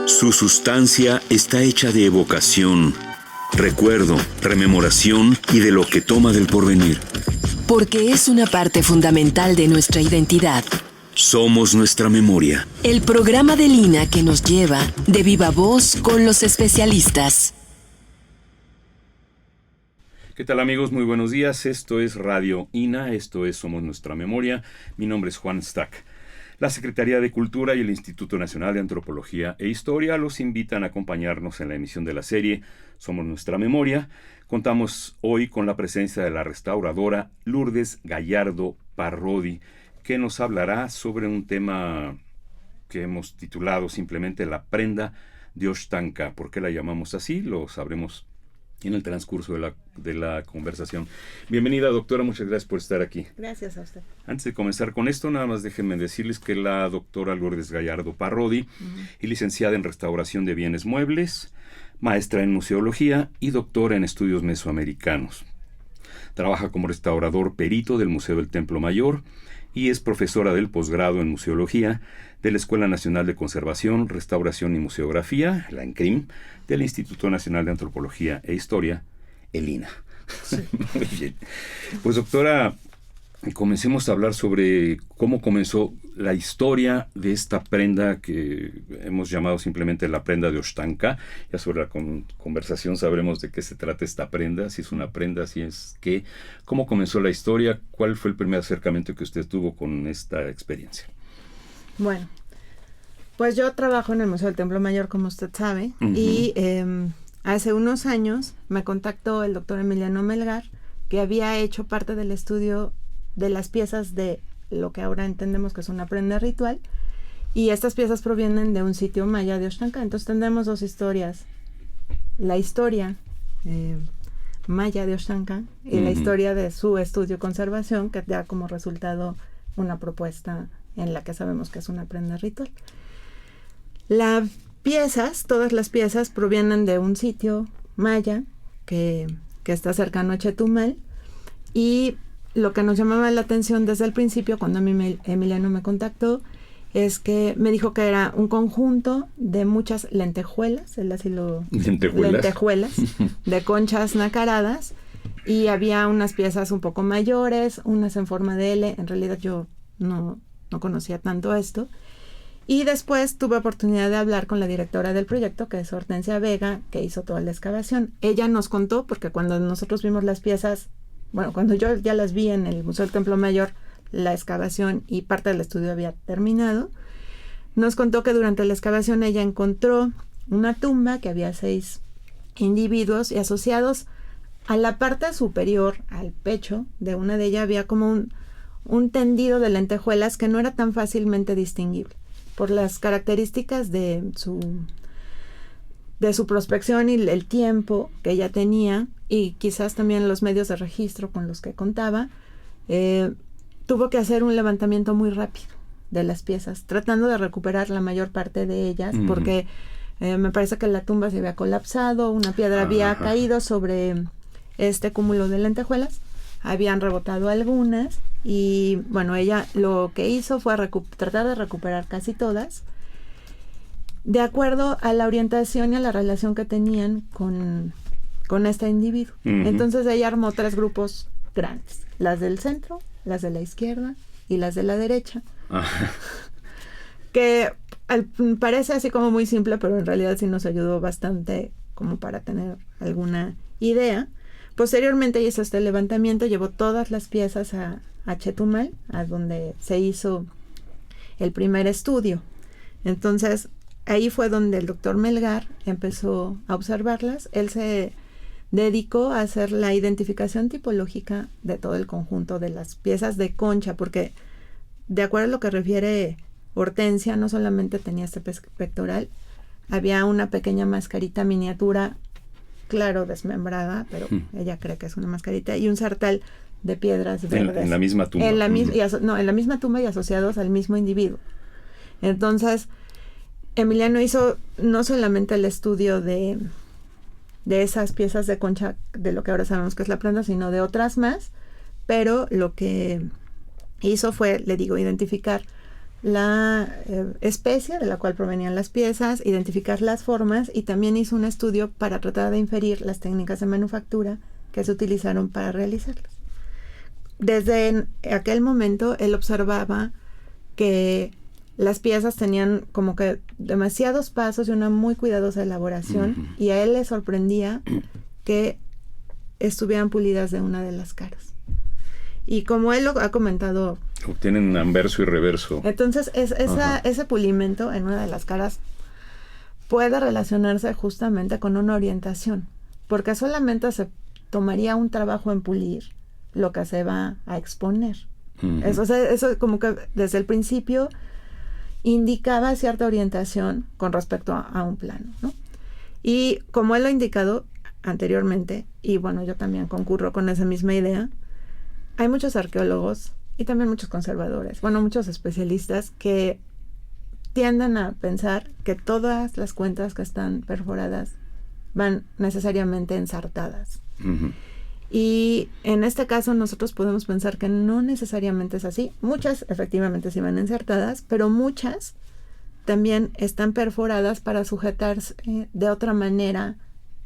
Su sustancia está hecha de evocación, recuerdo, rememoración y de lo que toma del porvenir. Porque es una parte fundamental de nuestra identidad. Somos nuestra memoria. El programa de Lina que nos lleva de viva voz con los especialistas. ¿Qué tal, amigos? Muy buenos días. Esto es Radio INA, esto es Somos Nuestra Memoria. Mi nombre es Juan Stack. La Secretaría de Cultura y el Instituto Nacional de Antropología e Historia los invitan a acompañarnos en la emisión de la serie Somos Nuestra Memoria. Contamos hoy con la presencia de la restauradora Lourdes Gallardo Parrodi, que nos hablará sobre un tema que hemos titulado simplemente La Prenda de Oxtanca. ¿Por qué la llamamos así? Lo sabremos en el transcurso de la conversación. Bienvenida, doctora, muchas gracias por estar aquí. Gracias a usted. Antes de comenzar con esto, nada más déjenme decirles que la doctora Lourdes Gallardo Parrodi es licenciada en Restauración de Bienes Muebles, maestra en Museología y doctora en Estudios Mesoamericanos. Trabaja como restaurador perito del Museo del Templo Mayor y es profesora del posgrado en Museología de la Escuela Nacional de Conservación, Restauración y Museografía, la ENCRIM, del Instituto Nacional de Antropología e Historia, el INA. Sí. Muy bien. Pues, doctora, comencemos a hablar sobre cómo comenzó la historia de esta prenda que hemos llamado simplemente la prenda de Oxtanca. Ya sobre la conversación sabremos de qué se trata esta prenda, si es una prenda, si es qué. ¿Cómo comenzó la historia? ¿Cuál fue el primer acercamiento que usted tuvo con esta experiencia? Bueno, pues yo trabajo en el Museo del Templo Mayor, como usted sabe, y hace unos años me contactó el doctor Emiliano Melgar, que había hecho parte del estudio de las piezas de lo que ahora entendemos que es una prenda ritual, y estas piezas provienen de un sitio maya de Oxtanca. Entonces tendremos dos historias: la historia maya de Oxtanca y la historia de su estudio y conservación, que da como resultado una propuesta en la que sabemos que es una prenda ritual. Todas las piezas provienen de un sitio maya que está cercano a Chetumal, y lo que nos llamaba la atención desde el principio, cuando Emiliano me contactó, es que me dijo que era un conjunto de muchas lentejuelas, él así lo... lentejuelas de conchas nacaradas, y había unas piezas un poco mayores, unas en forma de L. En realidad yo no conocía tanto esto. Y después tuve oportunidad de hablar con la directora del proyecto, que es Hortensia Vega, que hizo toda la excavación. Ella nos contó, porque cuando nosotros vimos las piezas, bueno, cuando yo ya las vi en el Museo del Templo Mayor, la excavación y parte del estudio había terminado, nos contó que durante la excavación ella encontró una tumba que había 6 individuos, y asociados a la parte superior, al pecho de una de ellas, había como un tendido de lentejuelas que no era tan fácilmente distinguible por las características de su prospección y el tiempo que ella tenía, y quizás también los medios de registro con los que contaba. Tuvo que hacer un levantamiento muy rápido de las piezas, tratando de recuperar la mayor parte de ellas, porque me parece que la tumba se había colapsado, una piedra había caído sobre este cúmulo de lentejuelas, habían rebotado algunas, y bueno, ella lo que hizo fue tratar de recuperar casi todas, de acuerdo a la orientación y a la relación que tenían con este individuo. Entonces ella armó 3 grupos grandes: las del centro, las de la izquierda y las de la derecha. Que parece así como muy simple, pero en realidad sí nos ayudó bastante como para tener alguna idea. Posteriormente hizo este levantamiento, llevó todas las piezas a Chetumal, a donde se hizo el primer estudio. Entonces ahí fue donde el doctor Melgar empezó a observarlas. Él se dedicó a hacer la identificación tipológica de todo el conjunto de las piezas de concha, porque de acuerdo a lo que refiere Hortensia, no solamente tenía este pectoral, había una pequeña mascarita miniatura, claro, desmembrada, pero ella cree que es una mascarita, y un sartal de piedras verdes. En la misma tumba. En la misma tumba y asociados al mismo individuo. Entonces, Emiliano hizo no solamente el estudio de esas piezas de concha, de lo que ahora sabemos que es la prenda, sino de otras más, pero lo que hizo fue, le digo, identificar la especie de la cual provenían las piezas, identificar las formas y también hizo un estudio para tratar de inferir las técnicas de manufactura que se utilizaron para realizarlas. Desde aquel momento él observaba que las piezas tenían como que demasiados pasos y una muy cuidadosa elaboración, y a él le sorprendía que estuvieran pulidas de una de las caras. Y como él lo ha comentado... Obtienen anverso y reverso. Entonces, ese pulimento en una de las caras puede relacionarse justamente con una orientación, porque solamente se tomaría un trabajo en pulir lo que se va a exponer. Eso como que desde el principio indicaba cierta orientación con respecto a un plano, ¿no? Y como él lo ha indicado anteriormente, y bueno, yo también concurro con esa misma idea, hay muchos arqueólogos y también muchos conservadores, bueno, muchos especialistas que tienden a pensar que todas las cuentas que están perforadas van necesariamente ensartadas. Y en este caso nosotros podemos pensar que no necesariamente es así. Muchas efectivamente sí van ensartadas, pero muchas también están perforadas para sujetarse de otra manera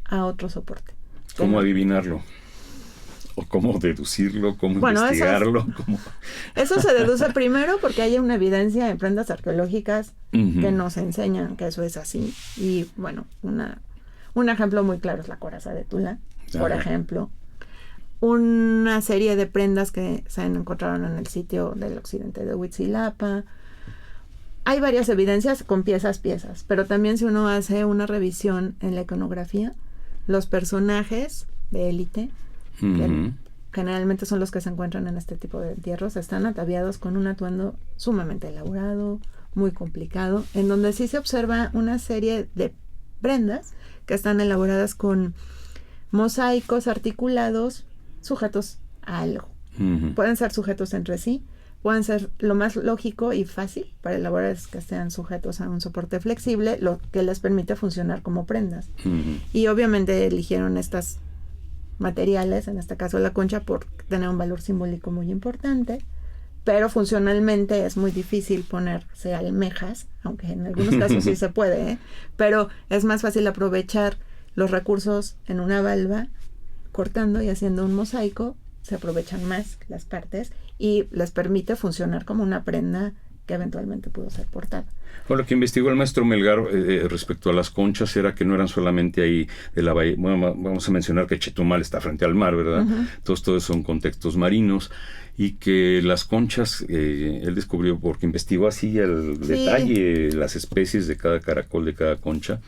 a otro soporte. ¿Cómo adivinarlo? ¿O cómo deducirlo? ¿Cómo investigarlo? Eso se deduce primero porque hay una evidencia en prendas arqueológicas que nos enseñan que eso es así. Y bueno, un ejemplo muy claro es la coraza de Tula, por ejemplo. Una serie de prendas que se encontraron en el sitio del occidente de Huitzilapa. Hay varias evidencias con piezas, pero también si uno hace una revisión en la iconografía, los personajes de élite, que generalmente son los que se encuentran en este tipo de entierros, están ataviados con un atuendo sumamente elaborado, muy complicado, en donde sí se observa una serie de prendas que están elaboradas con mosaicos articulados sujetos a algo. Pueden ser sujetos entre sí, pueden ser lo más lógico y fácil para elaborar es que sean sujetos a un soporte flexible, lo que les permite funcionar como prendas. Y obviamente eligieron estas materiales, en este caso la concha, por tener un valor simbólico muy importante, pero funcionalmente es muy difícil ponerse almejas, aunque en algunos casos sí se puede, pero es más fácil aprovechar los recursos en una valva, cortando y haciendo un mosaico, se aprovechan más las partes y les permite funcionar como una prenda que eventualmente pudo ser portada. Bueno, lo que investigó el maestro Melgar respecto a las conchas era que no eran solamente ahí de la bahía. Bueno, vamos a mencionar que Chetumal está frente al mar, ¿verdad? Todos son contextos marinos, y que las conchas, él descubrió, porque investigó así al detalle las especies de cada caracol, de cada concha.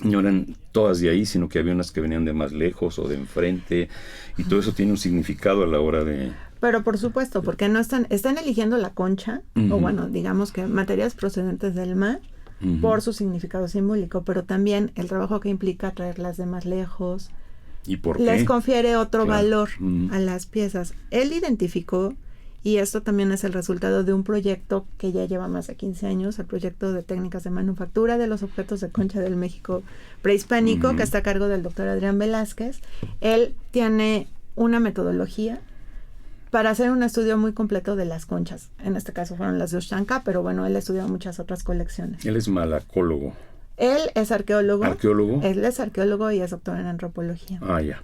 No eran todas de ahí, sino que había unas que venían de más lejos o de enfrente, y todo eso tiene un significado a la hora de... Pero por supuesto, porque no están eligiendo la concha, o bueno, digamos que materias procedentes del mar, por su significado simbólico, pero también el trabajo que implica traerlas de más lejos. ¿Y por qué? Les confiere otro valor a las piezas. Él identificó, y esto también es el resultado de un proyecto que ya lleva más de 15 años, el proyecto de técnicas de manufactura de los objetos de concha del México prehispánico, que está a cargo del doctor Adrián Velázquez. Él tiene una metodología para hacer un estudio muy completo de las conchas. En este caso fueron las de Oaxaca, pero bueno, él estudió muchas otras colecciones. Él es malacólogo. Él es arqueólogo. ¿Arqueólogo? Él es arqueólogo y es doctor en antropología. Ah, ya.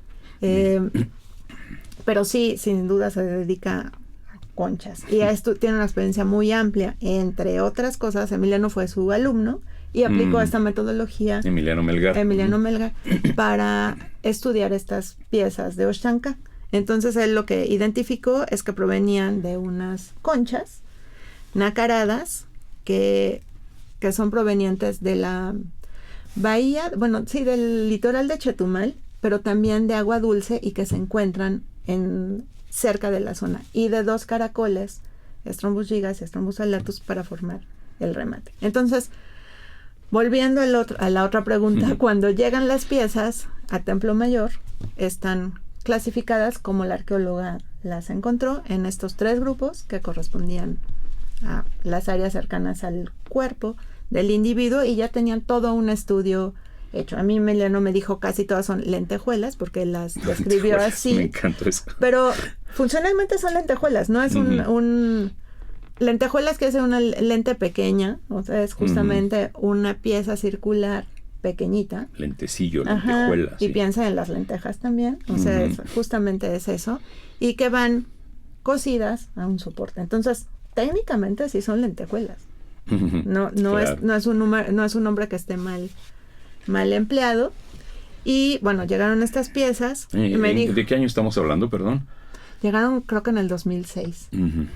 Pero sí, sin duda se dedica a conchas. Y esto tiene una experiencia muy amplia. Entre otras cosas, Emiliano fue su alumno y aplicó esta metodología. Emiliano Melgar, para estudiar estas piezas de Oaxaca. Entonces él lo que identificó es que provenían de unas conchas nacaradas que son provenientes de la bahía, bueno, sí, del litoral de Chetumal, pero también de agua dulce y que se encuentran cerca de la zona, y de dos caracoles, Strombus gigas y Strombus alatus, para formar el remate. Entonces, volviendo a la otra pregunta, cuando llegan las piezas a Templo Mayor, están clasificadas como la arqueóloga las encontró en estos 3 grupos que correspondían a las áreas cercanas al cuerpo del individuo, y ya tenían todo un estudio hecho. A mí Emiliano me dijo casi todas son lentejuelas, porque las describió así. Me encanta eso. Pero funcionalmente son lentejuelas, no es un lentejuelas que es una lente pequeña, o sea, es justamente una pieza circular pequeñita. Lentecillo, lentejuela. Y piensa en las lentejas también, o sea, justamente es eso, y que van cosidas a un soporte. Entonces, técnicamente sí son lentejuelas. No Claro. es un nombre que esté mal empleado. Y bueno, llegaron estas piezas. ¿De qué año estamos hablando, perdón? Llegaron creo que en el 2006. Sí.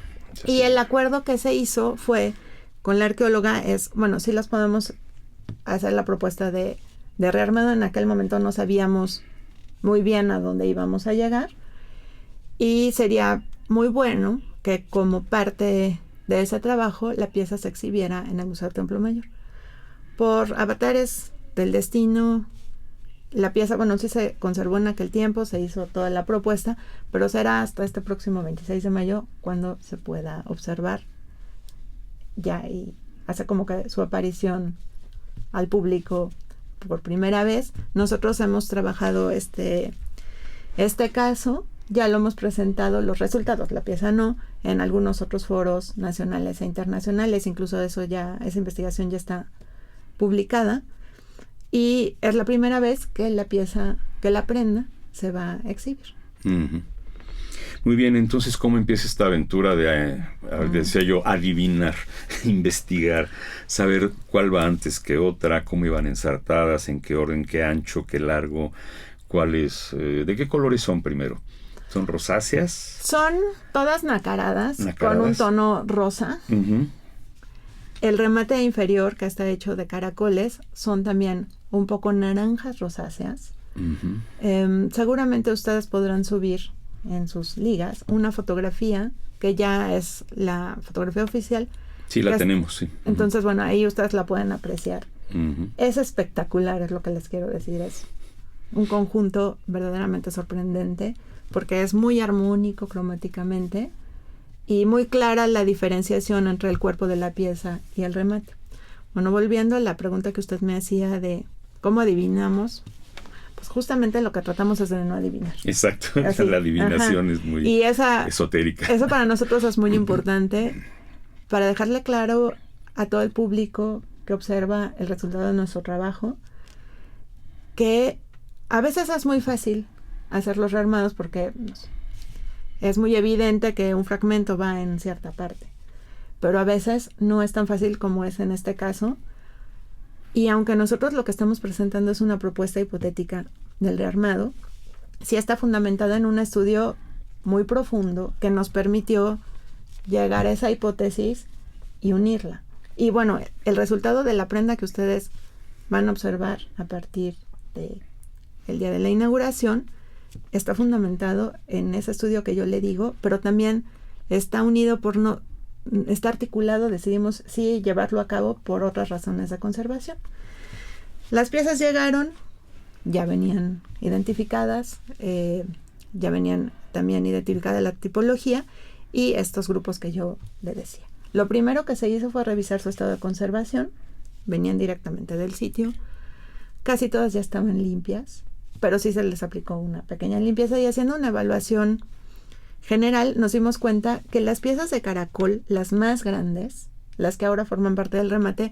Y el acuerdo que se hizo fue con la arqueóloga sí las podemos hacer la propuesta de rearmado. En aquel momento no sabíamos muy bien a dónde íbamos a llegar. Y sería muy bueno que como parte de ese trabajo la pieza se exhibiera en el Museo Templo Mayor. Por avatares del destino, la pieza, sí se conservó en aquel tiempo, se hizo toda la propuesta, pero será hasta este próximo 26 de mayo cuando se pueda observar ya y hace como que su aparición al público por primera vez. Nosotros hemos trabajado este caso, ya lo hemos presentado, los resultados, la pieza no, en algunos otros foros nacionales e internacionales, incluso esa investigación ya está publicada. Y es la primera vez que la prenda se va a exhibir. Muy bien, entonces, ¿cómo empieza esta aventura de, decía yo, adivinar, investigar, saber cuál va antes que otra, cómo iban ensartadas, en qué orden, qué ancho, qué largo, cuáles, de qué colores son primero? ¿Son rosáceas? Son todas nacaradas. Con un tono rosa. El remate inferior, que está hecho de caracoles, son también un poco naranjas rosáceas. Seguramente ustedes podrán subir en sus ligas una fotografía que ya es la fotografía oficial. Sí, la tenemos, sí. Entonces, ahí ustedes la pueden apreciar. Es espectacular, es lo que les quiero decir. Es un conjunto verdaderamente sorprendente porque es muy armónico cromáticamente y muy clara la diferenciación entre el cuerpo de la pieza y el remate. Volviendo a la pregunta que usted me hacía de cómo adivinamos, pues justamente lo que tratamos es de no adivinar. Exacto, así, la adivinación es muy esotérica. Eso para nosotros es muy importante para dejarle claro a todo el público que observa el resultado de nuestro trabajo que a veces es muy fácil hacer los rearmados porque es muy evidente que un fragmento va en cierta parte, pero a veces no es tan fácil como es en este caso. Y aunque nosotros lo que estamos presentando es una propuesta hipotética del rearmado, sí está fundamentada en un estudio muy profundo que nos permitió llegar a esa hipótesis y unirla. Y el resultado de la prenda que ustedes van a observar a partir del día de la inauguración está fundamentado en ese estudio que yo le digo, pero también está unido está articulado, decidimos sí llevarlo a cabo por otras razones de conservación. Las piezas llegaron, ya venían identificadas, ya venían también identificada la tipología y estos grupos que yo le decía. Lo primero que se hizo fue revisar su estado de conservación, venían directamente del sitio, casi todas ya estaban limpias, pero sí se les aplicó una pequeña limpieza y haciendo una evaluación general nos dimos cuenta que las piezas de caracol, las más grandes, las que ahora forman parte del remate,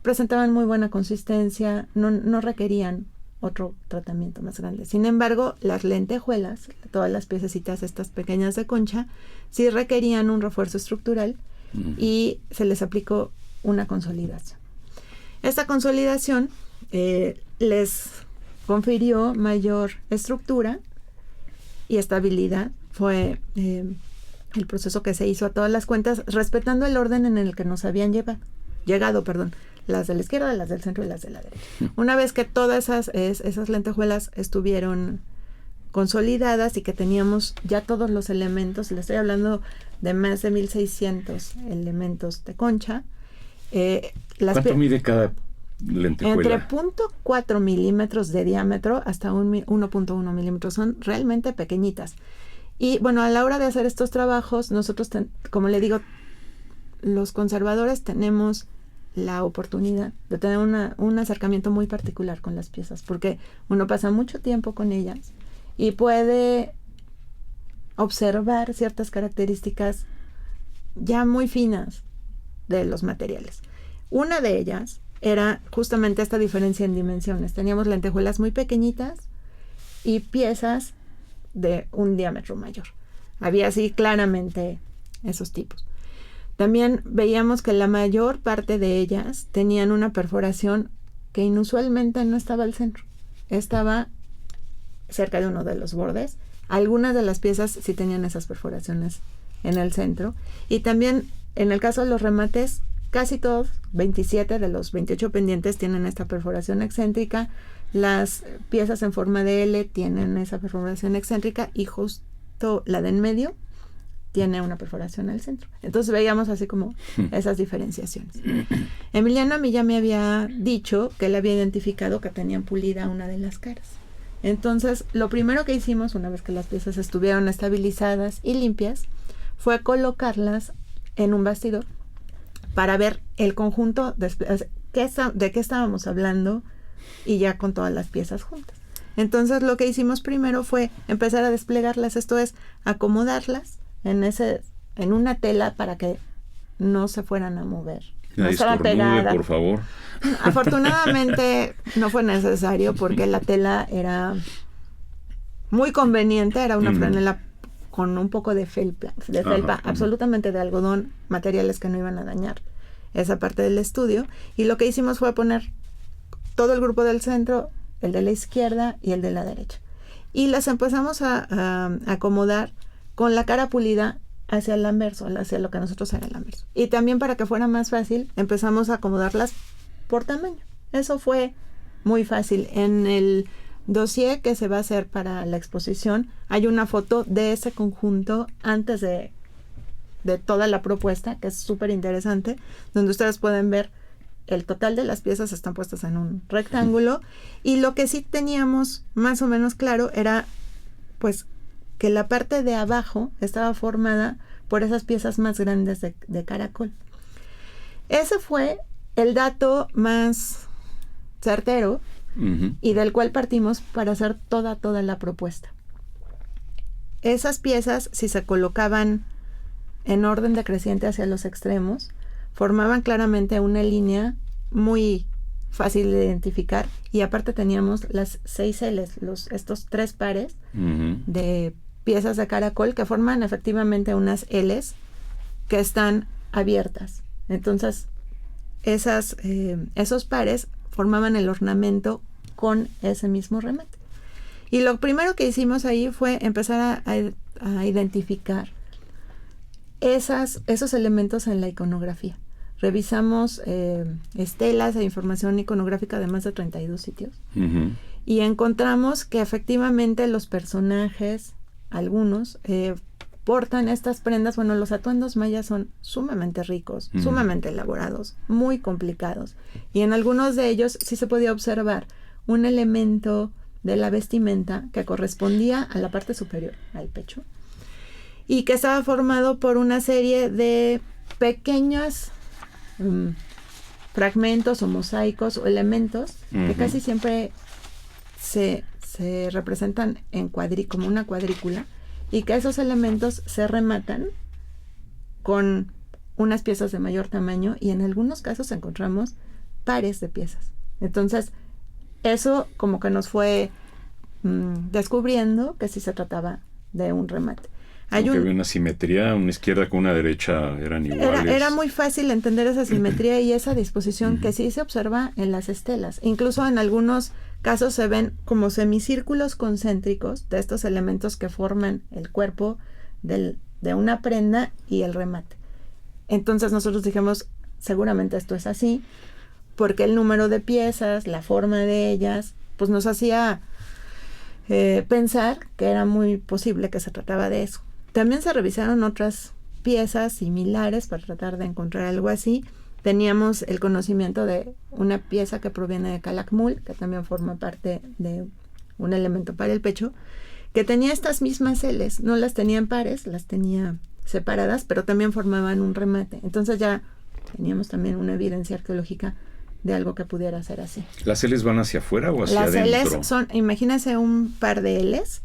presentaban muy buena consistencia, no requerían otro tratamiento más grande. Sin embargo, las lentejuelas, todas las piececitas estas pequeñas de concha, sí requerían un refuerzo estructural y se les aplicó una consolidación. Esta consolidación les confirió mayor estructura y estabilidad. Fue el proceso que se hizo a todas las cuentas, respetando el orden en el que nos habían llegado, las de la izquierda, las del centro y las de la derecha. Una vez que todas esas lentejuelas estuvieron consolidadas y que teníamos ya todos los elementos, le estoy hablando de más de 1,600 elementos de concha. ¿Cuánto mide cada lentejuela? Entre 0.4 milímetros de diámetro hasta 1.1 milímetros. Son realmente pequeñitas. Y a la hora de hacer estos trabajos, nosotros, como le digo, los conservadores tenemos la oportunidad de tener un acercamiento muy particular con las piezas, porque uno pasa mucho tiempo con ellas y puede observar ciertas características ya muy finas de los materiales. Una de ellas era justamente esta diferencia en dimensiones. Teníamos lentejuelas muy pequeñitas y piezas de un diámetro mayor. Había así claramente esos tipos. También veíamos que la mayor parte de ellas tenían una perforación que inusualmente no estaba al centro. Estaba cerca de uno de los bordes. Algunas de las piezas sí tenían esas perforaciones en el centro. Y también en el caso de los remates, casi todos, 27 de los 28 pendientes tienen esta perforación excéntrica. Las piezas en forma de L tienen esa perforación excéntrica y justo la de en medio tiene una perforación al centro. Entonces veíamos así como esas diferenciaciones. Emiliano a mí ya me había dicho que él había identificado que tenían pulida una de las caras. Entonces lo primero que hicimos, una vez que las piezas estuvieron estabilizadas y limpias, fue colocarlas en un bastidor para ver el conjunto de qué estábamos hablando y ya con todas las piezas juntas. Entonces lo que hicimos primero fue empezar a desplegarlas, esto es, acomodarlas en una tela para que no se fueran a mover. No estaban pegadas. Por favor. Afortunadamente no fue necesario porque la tela era muy conveniente, era una franela con un poco de felpa, absolutamente de algodón, materiales que no iban a dañar esa parte del estudio. Y lo que hicimos fue poner todo el grupo del centro, el de la izquierda y el de la derecha. Y las empezamos a acomodar con la cara pulida hacia el anverso, hacia lo que nosotros era el anverso. Y también para que fuera más fácil, empezamos a acomodarlas por tamaño. Eso fue muy fácil. En el dossier que se va a hacer para la exposición, hay una foto de ese conjunto antes de toda la propuesta, que es súper interesante, donde ustedes pueden ver el total de las piezas están puestas en un rectángulo, y lo que sí teníamos más o menos claro era pues que la parte de abajo estaba formada por esas piezas más grandes de caracol. Ese fue el dato más certero y del cual partimos para hacer toda la propuesta. Esas piezas, si se colocaban en orden decreciente hacia los extremos, formaban claramente una línea muy fácil de identificar, y aparte teníamos las 6 L's, estos 3 pares de piezas de caracol que forman efectivamente unas L's que están abiertas. Entonces esos pares formaban el ornamento con ese mismo remate. Y lo primero que hicimos ahí fue empezar a identificar esos elementos en la iconografía. Revisamos estelas e información iconográfica de más de 32 sitios y encontramos que efectivamente los personajes, algunos, portan estas prendas. Bueno, los atuendos mayas son sumamente ricos, sumamente elaborados, muy complicados, y en algunos de ellos sí se podía observar un elemento de la vestimenta que correspondía a la parte superior, al pecho, y que estaba formado por una serie de pequeños fragmentos o mosaicos o elementos que casi siempre se representan como una cuadrícula, y que esos elementos se rematan con unas piezas de mayor tamaño, y en algunos casos encontramos pares de piezas. Entonces eso como que nos fue descubriendo que sí se trataba de un remate. Había una simetría, una izquierda con una derecha eran iguales. Era muy fácil entender esa simetría y esa disposición que sí se observa en las estelas. Incluso en algunos casos se ven como semicírculos concéntricos de estos elementos que forman el cuerpo de una prenda y el remate. Entonces nosotros dijimos, seguramente esto es así, porque el número de piezas, la forma de ellas, pues nos hacía pensar que era muy posible que se trataba de eso. También se revisaron otras piezas similares para tratar de encontrar algo así. Teníamos el conocimiento de una pieza que proviene de Calakmul, que también forma parte de un elemento para el pecho, que tenía estas mismas L's. No las tenía en pares, las tenía separadas, pero también formaban un remate. Entonces ya teníamos también una evidencia arqueológica de algo que pudiera ser así. ¿Las L's van hacia afuera o hacia adentro? Las L's son, imagínense un par de L's.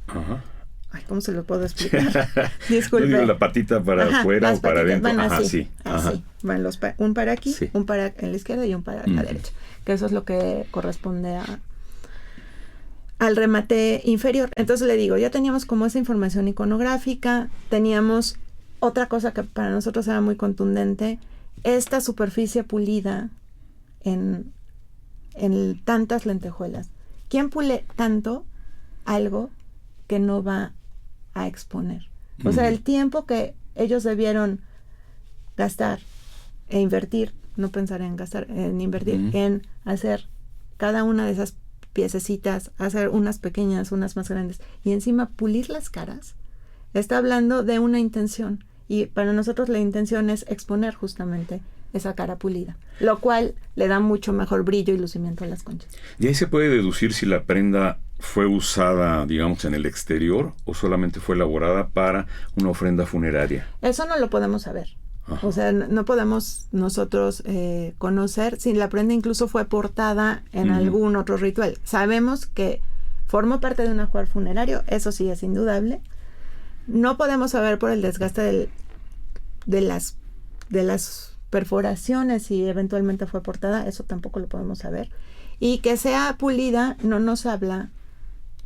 Ay, ¿cómo se lo puedo explicar? Disculpe. ¿No la patita para afuera o para adentro? Van así, sí. así. Van un para aquí, Sí. un para en la izquierda y un para la derecha. Que eso es lo que corresponde al remate inferior. Entonces le digo, ya teníamos como esa información iconográfica, teníamos otra cosa que para nosotros era muy contundente, esta superficie pulida en tantas lentejuelas. ¿Quién pule tanto algo que no va a exponer? O sea, el tiempo que ellos debieron gastar e invertir, no pensar en gastar, en invertir, en hacer cada una de esas piececitas, hacer unas pequeñas, unas más grandes, y encima pulir las caras, está hablando de una intención. Y para nosotros la intención es exponer justamente esa cara pulida, lo cual le da mucho mejor brillo y lucimiento a las conchas. ¿De ahí se puede deducir si la prenda fue usada, digamos, en el exterior o solamente fue elaborada para una ofrenda funeraria? Eso no lo podemos saber. Ajá. O sea, no podemos nosotros conocer si la prenda incluso fue portada en algún otro ritual. Sabemos que formó parte de un ajuar funerario, eso sí es indudable. No podemos saber por el desgaste de las perforaciones si eventualmente fue portada, eso tampoco lo podemos saber. Y que sea pulida no nos habla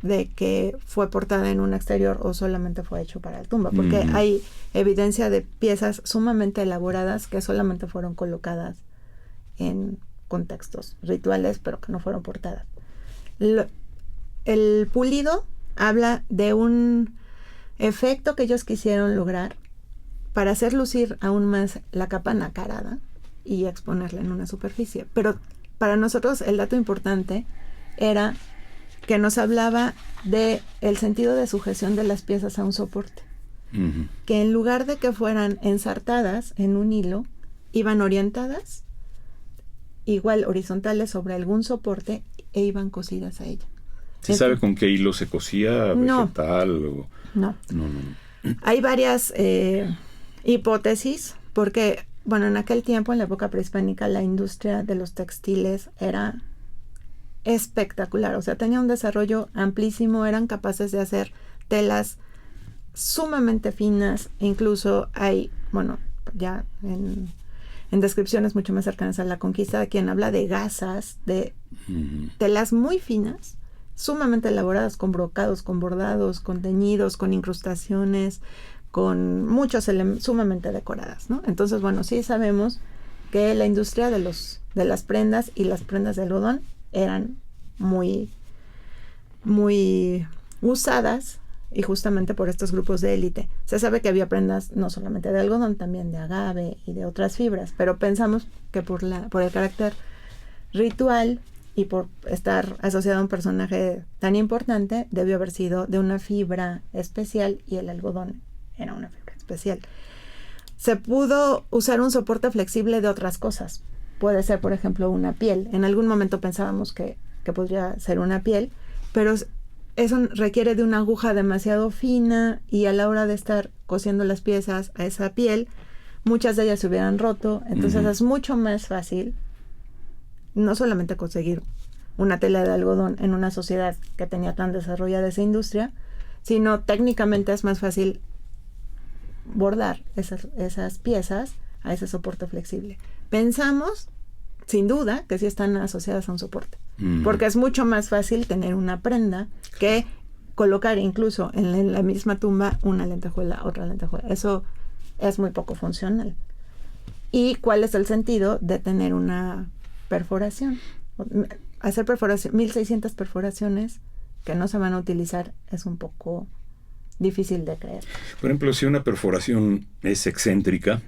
de que fue portada en un exterior o solamente fue hecho para la tumba, porque hay evidencia de piezas sumamente elaboradas que solamente fueron colocadas en contextos rituales, pero que no fueron portadas. El pulido habla de un efecto que ellos quisieron lograr para hacer lucir aún más la capa nacarada y exponerla en una superficie. Pero para nosotros el dato importante era que nos hablaba de el sentido de sujeción de las piezas a un soporte. Que en lugar de que fueran ensartadas en un hilo, iban orientadas, igual horizontales sobre algún soporte, e iban cosidas a ella. ¿Sí sabe con qué hilo se cosía? ¿Vegetal? No. No. Hay varias hipótesis, porque, bueno, en aquel tiempo, en la época prehispánica, la industria de los textiles era espectacular, o sea, tenía un desarrollo amplísimo, eran capaces de hacer telas sumamente finas, incluso hay, bueno, ya en descripciones mucho más cercanas a la conquista, quien habla de gasas, de telas muy finas, sumamente elaboradas, con brocados, con bordados, con teñidos, con incrustaciones, con muchos elementos sumamente decoradas, ¿no? Entonces, bueno, sí sabemos que la industria de las prendas y las prendas de algodón eran muy, muy usadas, y justamente por estos grupos de élite. Se sabe que había prendas no solamente de algodón, también de agave y de otras fibras, pero pensamos que por el carácter ritual y por estar asociado a un personaje tan importante, debió haber sido de una fibra especial, y el algodón era una fibra especial. Se pudo usar un soporte flexible de otras cosas. Puede ser, por ejemplo, una piel. En algún momento pensábamos que podría ser una piel, pero eso requiere de una aguja demasiado fina, y a la hora de estar cosiendo las piezas a esa piel, muchas de ellas se hubieran roto. Entonces es mucho más fácil no solamente conseguir una tela de algodón en una sociedad que tenía tan desarrollada esa industria, sino técnicamente es más fácil bordar esas piezas a ese soporte flexible. Pensamos, sin duda, que sí están asociadas a un soporte, porque es mucho más fácil tener una prenda que colocar incluso en la misma tumba una lentejuela, otra lentejuela. Eso es muy poco funcional. ¿Y cuál es el sentido de tener una perforación? Hacer 1600 perforaciones que no se van a utilizar es un poco difícil de creer. Por ejemplo, si una perforación es excéntrica,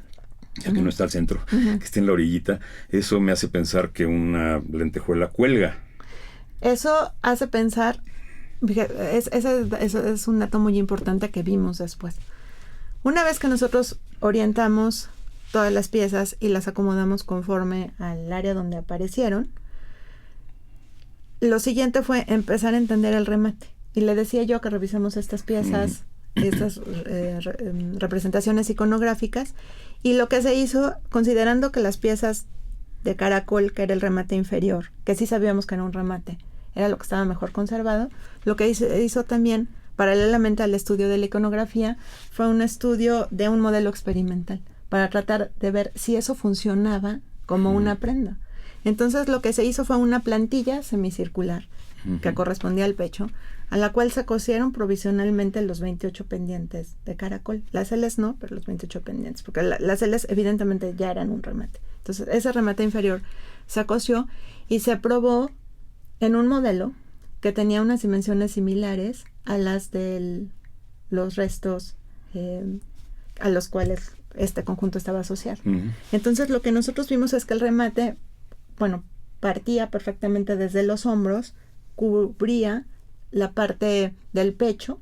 ya que no está al centro, que está en la orillita, eso me hace pensar que una lentejuela cuelga. Eso hace pensar, eso es un dato muy importante que vimos después. Una vez que nosotros orientamos todas las piezas y las acomodamos conforme al área donde aparecieron, lo siguiente fue empezar a entender el remate. Y le decía yo que revisamos estas piezas, estas representaciones iconográficas, y lo que se hizo, considerando que las piezas de caracol, que era el remate inferior, que sí sabíamos que era un remate, era lo que estaba mejor conservado, lo que hizo también paralelamente al estudio de la iconografía, fue un estudio de un modelo experimental para tratar de ver si eso funcionaba como una prenda. Entonces lo que se hizo fue una plantilla semicircular que correspondía al pecho, a la cual se cosieron provisionalmente los 28 pendientes de caracol. Las L's no, pero los 28 pendientes, porque las L's evidentemente ya eran un remate. Entonces ese remate inferior se cosió y se probó en un modelo que tenía unas dimensiones similares a las de los restos a los cuales este conjunto estaba asociado. Entonces lo que nosotros vimos es que el remate, partía perfectamente desde los hombros, cubría la parte del pecho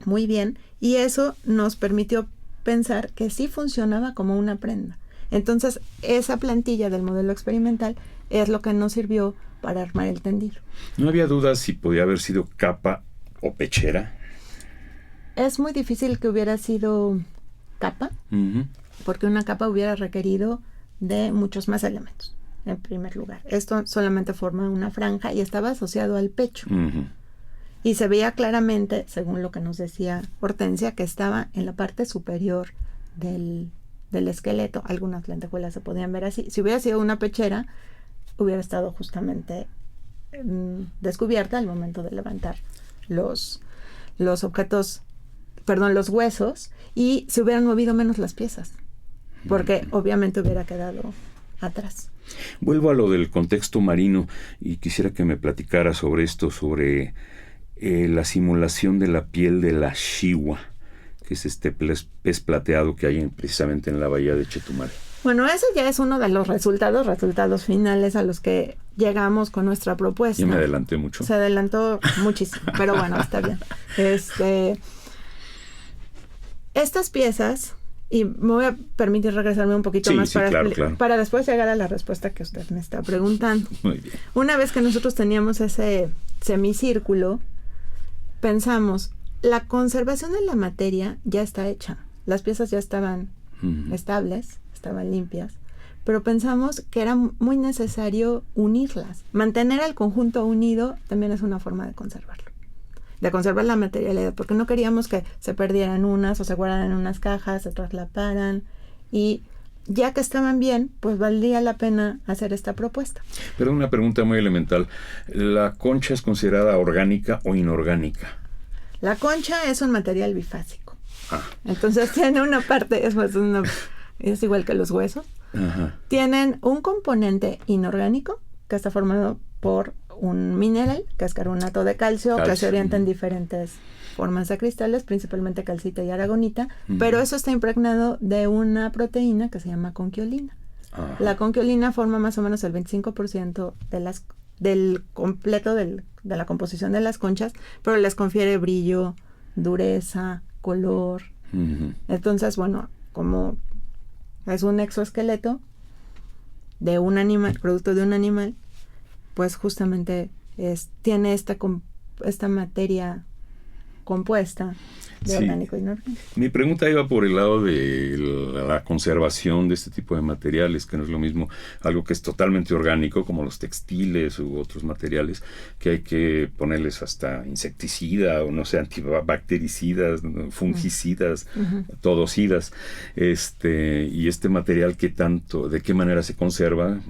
muy bien, y eso nos permitió pensar que sí funcionaba como una prenda. Entonces esa plantilla del modelo experimental es lo que nos sirvió para armar el tendido. ¿No había dudas si podía haber sido capa o pechera? Es muy difícil que hubiera sido capa, porque una capa hubiera requerido de muchos más elementos. En primer lugar, esto solamente forma una franja y estaba asociado al pecho. Y se veía claramente, según lo que nos decía Hortensia, que estaba en la parte superior del esqueleto. Algunas lentejuelas se podían ver así. Si hubiera sido una pechera, hubiera estado justamente descubierta al momento de levantar los huesos, y se hubieran movido menos las piezas, porque obviamente hubiera quedado atrás. Vuelvo a lo del contexto marino y quisiera que me platicara sobre esto, sobre la simulación de la piel de la chihuahua, que es este pez plateado que hay precisamente en la bahía de Chetumal. Bueno, ese ya es uno de los resultados finales a los que llegamos con nuestra propuesta. ¿Ya me adelanté mucho? Se adelantó muchísimo, pero bueno, está bien. Estas piezas, y me voy a permitir regresarme un poquito más para después llegar a la respuesta que usted me está preguntando. Muy bien. Una vez que nosotros teníamos ese semicírculo, pensamos, la conservación de la materia ya está hecha. Las piezas ya estaban estables, estaban limpias, pero pensamos que era muy necesario unirlas. Mantener el conjunto unido también es una forma de conservarlo, de conservar la materialidad, porque no queríamos que se perdieran unas o se guardaran en unas cajas, se traslaparan, y ya que estaban bien, pues valdría la pena hacer esta propuesta. Pero una pregunta muy elemental, ¿la concha es considerada orgánica o inorgánica? La concha es un material bifásico. Entonces tiene una parte, es igual que los huesos. Tienen un componente inorgánico que está formado por un mineral, que es carbonato de calcio, que se orienta en diferentes formas de cristales, principalmente calcita y aragonita, pero eso está impregnado de una proteína que se llama conquiolina. La conquiolina forma más o menos el 25% del completo de la composición de las conchas, pero les confiere brillo, dureza, color. Entonces, bueno, como es un exoesqueleto de un animal, producto de un animal, pues justamente tiene esta materia compuesta de orgánico y inorgánico. Mi pregunta iba por el lado de la conservación de este tipo de materiales, que no es lo mismo algo que es totalmente orgánico, como los textiles u otros materiales, que hay que ponerles hasta insecticida o no sé, antibactericidas, fungicidas, todocidas, y este material ¿de qué manera se conserva?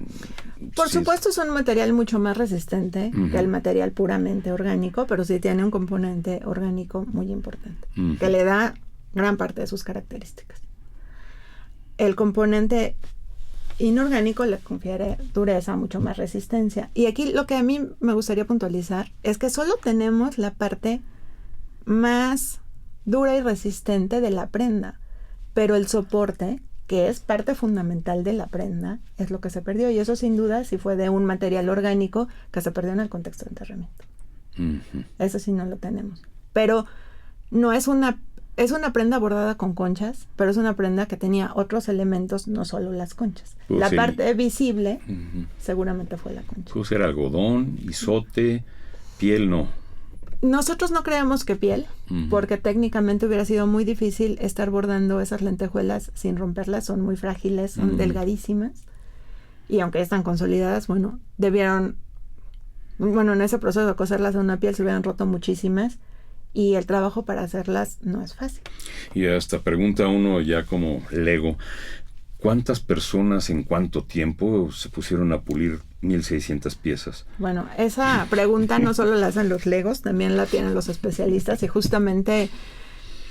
Por supuesto es un material mucho más resistente que el material puramente orgánico, pero sí tiene un componente orgánico muy importante, que le da gran parte de sus características. El componente inorgánico le confiere dureza, mucho más resistencia. Y aquí lo que a mí me gustaría puntualizar es que solo tenemos la parte más dura y resistente de la prenda, pero el soporte, que es parte fundamental de la prenda, es lo que se perdió, y eso sin duda sí fue de un material orgánico que se perdió en el contexto de enterramiento. Eso sí no lo tenemos. Pero no es una prenda bordada con conchas, pero es una prenda que tenía otros elementos, no solo las conchas. La parte visible seguramente fue la concha. Puede ser algodón, isote, piel no. Nosotros no creemos que piel, porque técnicamente hubiera sido muy difícil estar bordando esas lentejuelas sin romperlas, son muy frágiles, son delgadísimas, y aunque están consolidadas, en ese proceso de coserlas en una piel se hubieran roto muchísimas, y el trabajo para hacerlas no es fácil. Y hasta pregunta uno ya como lego, ¿cuántas personas en cuánto tiempo se pusieron a pulir 1,600 piezas? Bueno, esa pregunta no solo la hacen los legos, también la tienen los especialistas, y justamente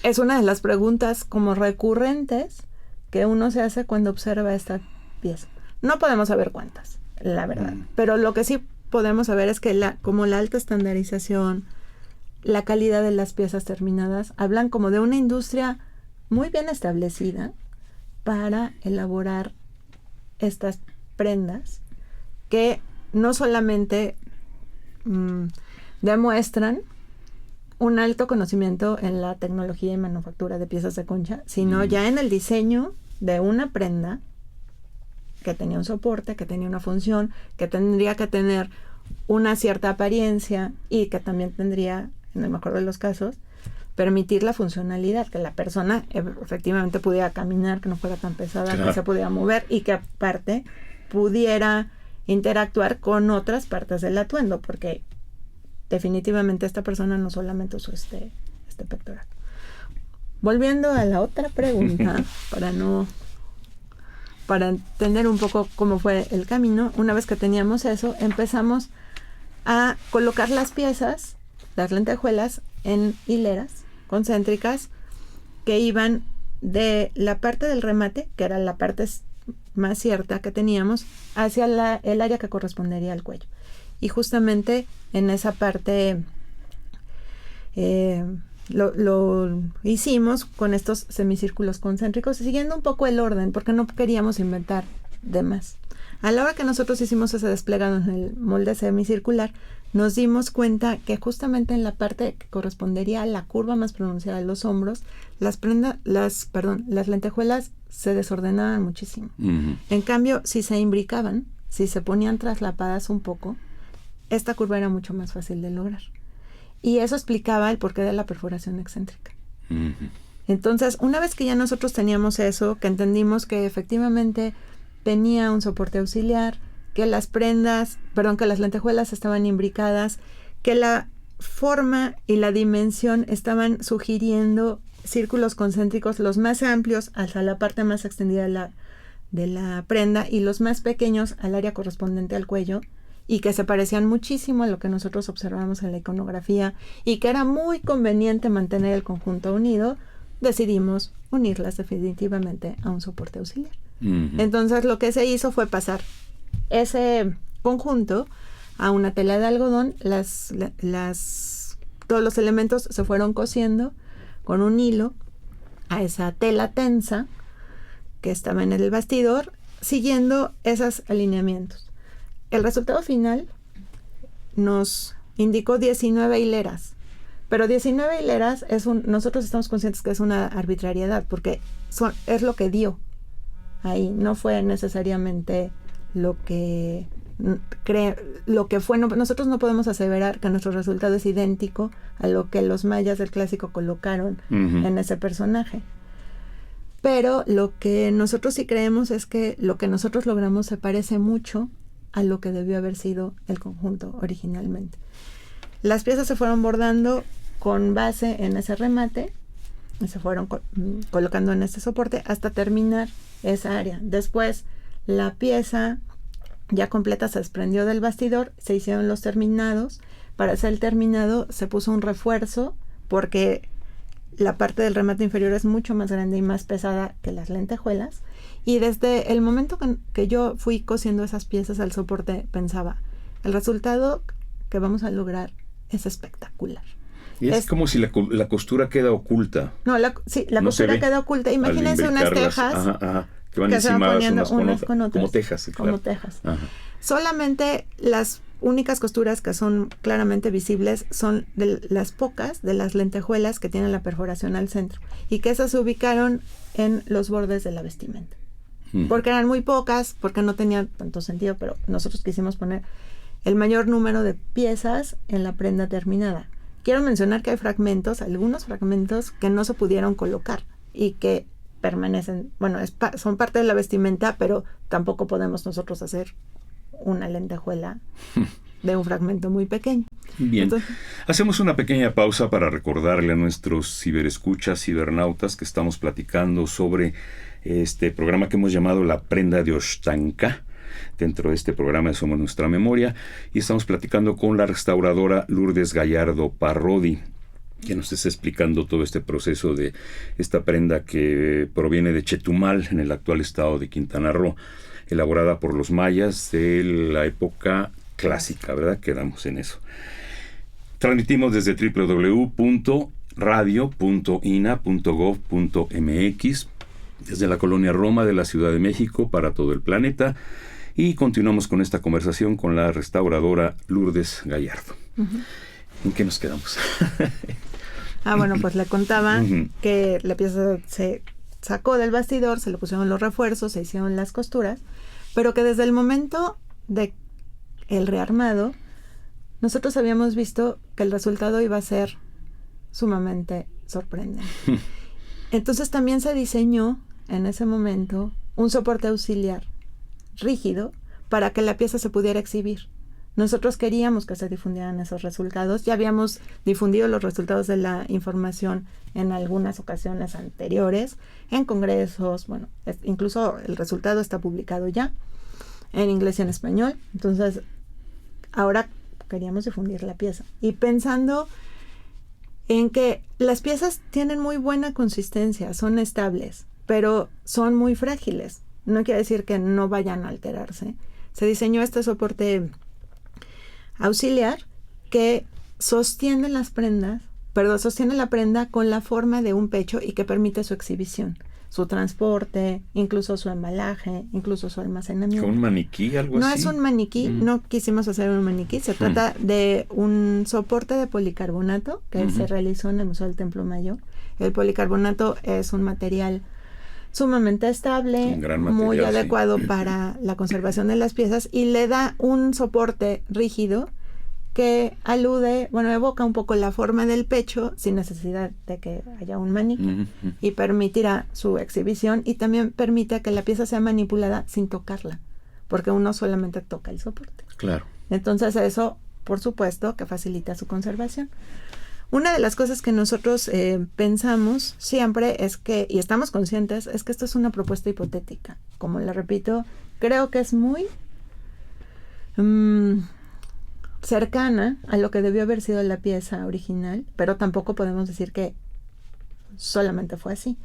es una de las preguntas como recurrentes que uno se hace cuando observa esta pieza. No podemos saber cuántas, la verdad, pero lo que sí podemos saber es que como la alta estandarización, la calidad de las piezas terminadas, hablan como de una industria muy bien establecida para elaborar estas prendas que no solamente demuestran un alto conocimiento en la tecnología y manufactura de piezas de concha, sino ya en el diseño de una prenda que tenía un soporte, que tenía una función, que tendría que tener una cierta apariencia y que también tendría, en el mejor de los casos, permitir la funcionalidad, que la persona efectivamente pudiera caminar, que no fuera tan pesada, claro, que se pudiera mover y que aparte pudiera interactuar con otras partes del atuendo, porque definitivamente esta persona no solamente usó este pectoral. Volviendo a la otra pregunta, para entender un poco cómo fue el camino, una vez que teníamos eso, empezamos a colocar las piezas, las lentejuelas, en hileras concéntricas que iban de la parte del remate, que era la parte más cierta que teníamos, hacia el área que correspondería al cuello. Y justamente en esa parte lo hicimos con estos semicírculos concéntricos, siguiendo un poco el orden, porque no queríamos inventar de más. A la hora que nosotros hicimos ese desplegado en el molde semicircular, nos dimos cuenta que justamente en la parte que correspondería a la curva más pronunciada de los hombros, las lentejuelas se desordenaban muchísimo. En cambio, si se imbricaban, si se ponían traslapadas un poco, esta curva era mucho más fácil de lograr. Y eso explicaba el porqué de la perforación excéntrica. Entonces, una vez que ya nosotros teníamos eso, que entendimos que efectivamente tenía un soporte auxiliar, que las lentejuelas estaban imbricadas, que la forma y la dimensión estaban sugiriendo círculos concéntricos, los más amplios hacia la parte más extendida de la prenda y los más pequeños al área correspondiente al cuello, y que se parecían muchísimo a lo que nosotros observamos en la iconografía y que era muy conveniente mantener el conjunto unido, decidimos unirlas definitivamente a un soporte auxiliar. Entonces lo que se hizo fue pasar ese conjunto a una tela de algodón, todos los elementos se fueron cosiendo con un hilo a esa tela tensa que estaba en el bastidor, siguiendo esos alineamientos. El resultado final nos indicó 19 hileras, pero 19 hileras nosotros estamos conscientes que es una arbitrariedad, porque es lo que dio ahí, no fue necesariamente lo que fue. Nosotros no podemos aseverar que nuestro resultado es idéntico a lo que los mayas del clásico colocaron en ese personaje. Pero lo que nosotros sí creemos es que lo que nosotros logramos se parece mucho a lo que debió haber sido el conjunto originalmente. Las piezas se fueron bordando con base en ese remate, y se fueron colocando en este soporte hasta terminar esa área. Después la pieza ya completa se desprendió del bastidor, se hicieron los terminados. Para hacer el terminado se puso un refuerzo porque la parte del remate inferior es mucho más grande y más pesada que las lentejuelas. Y desde el momento que yo fui cosiendo esas piezas al soporte, pensaba, el resultado que vamos a lograr es espectacular. Y es como si la costura queda oculta. No, la costura queda oculta. Imagínense unas tejas que van encima unas con otras. Como tejas. Sí, claro. Como tejas. Solamente las únicas costuras que son claramente visibles son de las pocas de las lentejuelas que tienen la perforación al centro y que esas se ubicaron en los bordes de la vestimenta. Porque eran muy pocas, porque no tenían tanto sentido, pero nosotros quisimos poner el mayor número de piezas en la prenda terminada. Quiero mencionar que hay algunos fragmentos que no se pudieron colocar y que permanecen, son parte de la vestimenta, pero tampoco podemos nosotros hacer una lentejuela de un fragmento muy pequeño. Bien, Entonces, hacemos una pequeña pausa para recordarle a nuestros ciberescuchas, cibernautas, que estamos platicando sobre este programa que hemos llamado La Prenda de Oxtanca, dentro de este programa de Somos Nuestra Memoria, y estamos platicando con la restauradora Lourdes Gallardo Parrodi, que nos está explicando todo este proceso de esta prenda que proviene de Chetumal, en el actual estado de Quintana Roo, elaborada por los mayas de la época clásica, ¿verdad? Quedamos en eso. Transmitimos desde www.radio.ina.gov.mx, desde la colonia Roma de la Ciudad de México para todo el planeta, y continuamos con esta conversación con la restauradora Lourdes Gallardo. uh-huh. ¿En qué nos quedamos? Bueno, pues le contaba que la pieza se sacó del bastidor, se le pusieron los refuerzos, se hicieron las costuras, pero que desde el momento de el rearmado, nosotros habíamos visto que el resultado iba a ser sumamente sorprendente. Entonces también se diseñó en ese momento un soporte auxiliar rígido para que la pieza se pudiera exhibir. Nosotros queríamos que se difundieran esos resultados. Ya habíamos difundido los resultados de la información en algunas ocasiones anteriores, en congresos, bueno, incluso el resultado está publicado ya en inglés y en español. Entonces, ahora queríamos difundir la pieza. Y pensando en que las piezas tienen muy buena consistencia, son estables, pero son muy frágiles. No quiere decir que no vayan a alterarse. Se diseñó este soporte auxiliar que sostiene la prenda con la forma de un pecho y que permite su exhibición, su transporte, incluso su embalaje, incluso su almacenamiento. ¿Con un maniquí, algo no así? No es un maniquí, no quisimos hacer un maniquí, se trata de un soporte de policarbonato que se realizó en el Museo del Templo Mayor. El policarbonato es un material sumamente estable, un gran material, muy adecuado para la conservación de las piezas, y le da un soporte rígido que evoca un poco la forma del pecho sin necesidad de que haya un maniquí, y permitirá su exhibición, y también permite que la pieza sea manipulada sin tocarla, porque uno solamente toca el soporte. Claro. Entonces eso, por supuesto, que facilita su conservación. Una de las cosas que nosotros pensamos siempre es que, y estamos conscientes, es que esto es una propuesta hipotética. Como le repito, creo que es muy cercana a lo que debió haber sido la pieza original, pero tampoco podemos decir que solamente fue así.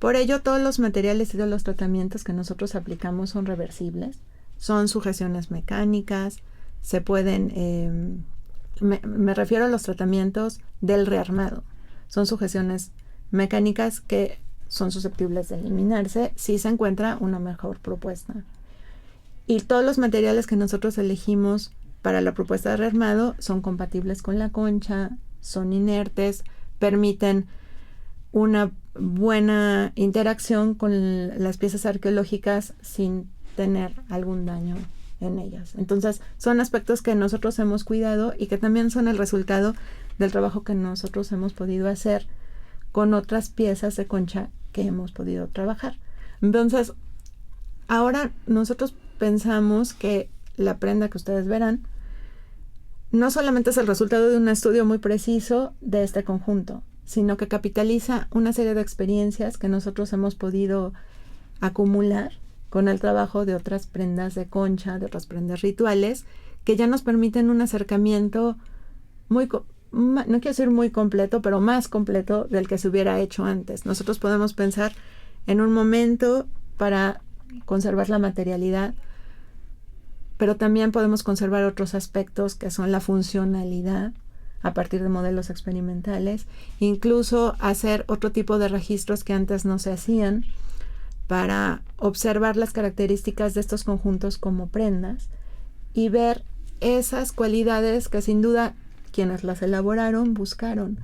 Por ello, todos los materiales y todos los tratamientos que nosotros aplicamos son reversibles, son sujeciones mecánicas, se pueden... Me refiero a los tratamientos del rearmado. Son sujeciones mecánicas que son susceptibles de eliminarse si se encuentra una mejor propuesta. Y todos los materiales que nosotros elegimos para la propuesta de rearmado son compatibles con la concha, son inertes, permiten una buena interacción con las piezas arqueológicas sin tener algún daño en ellas. Entonces, son aspectos que nosotros hemos cuidado y que también son el resultado del trabajo que nosotros hemos podido hacer con otras piezas de concha que hemos podido trabajar. Entonces, ahora nosotros pensamos que la prenda que ustedes verán no solamente es el resultado de un estudio muy preciso de este conjunto, sino que capitaliza una serie de experiencias que nosotros hemos podido acumular con el trabajo de otras prendas de concha, de otras prendas rituales, que ya nos permiten un acercamiento no quiero decir muy completo, pero más completo del que se hubiera hecho antes. Nosotros podemos pensar en un momento para conservar la materialidad, pero también podemos conservar otros aspectos que son la funcionalidad a partir de modelos experimentales, incluso hacer otro tipo de registros que antes no se hacían, para observar las características de estos conjuntos como prendas y ver esas cualidades que sin duda quienes las elaboraron buscaron,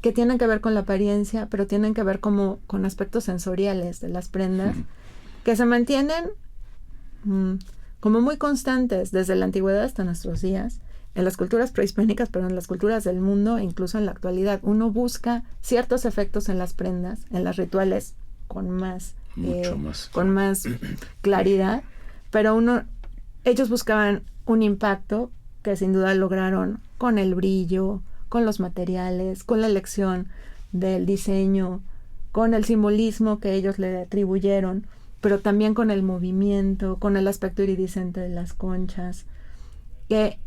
que tienen que ver con la apariencia, pero tienen que ver como con aspectos sensoriales de las prendas, que se mantienen como muy constantes desde la antigüedad hasta nuestros días, en las culturas prehispánicas, pero en las culturas del mundo e incluso en la actualidad. Uno busca ciertos efectos en las prendas, en las rituales, con más claridad, pero ellos buscaban un impacto que sin duda lograron con el brillo, con los materiales, con la elección del diseño, con el simbolismo que ellos le atribuyeron, pero también con el movimiento, con el aspecto iridiscente de las conchas, que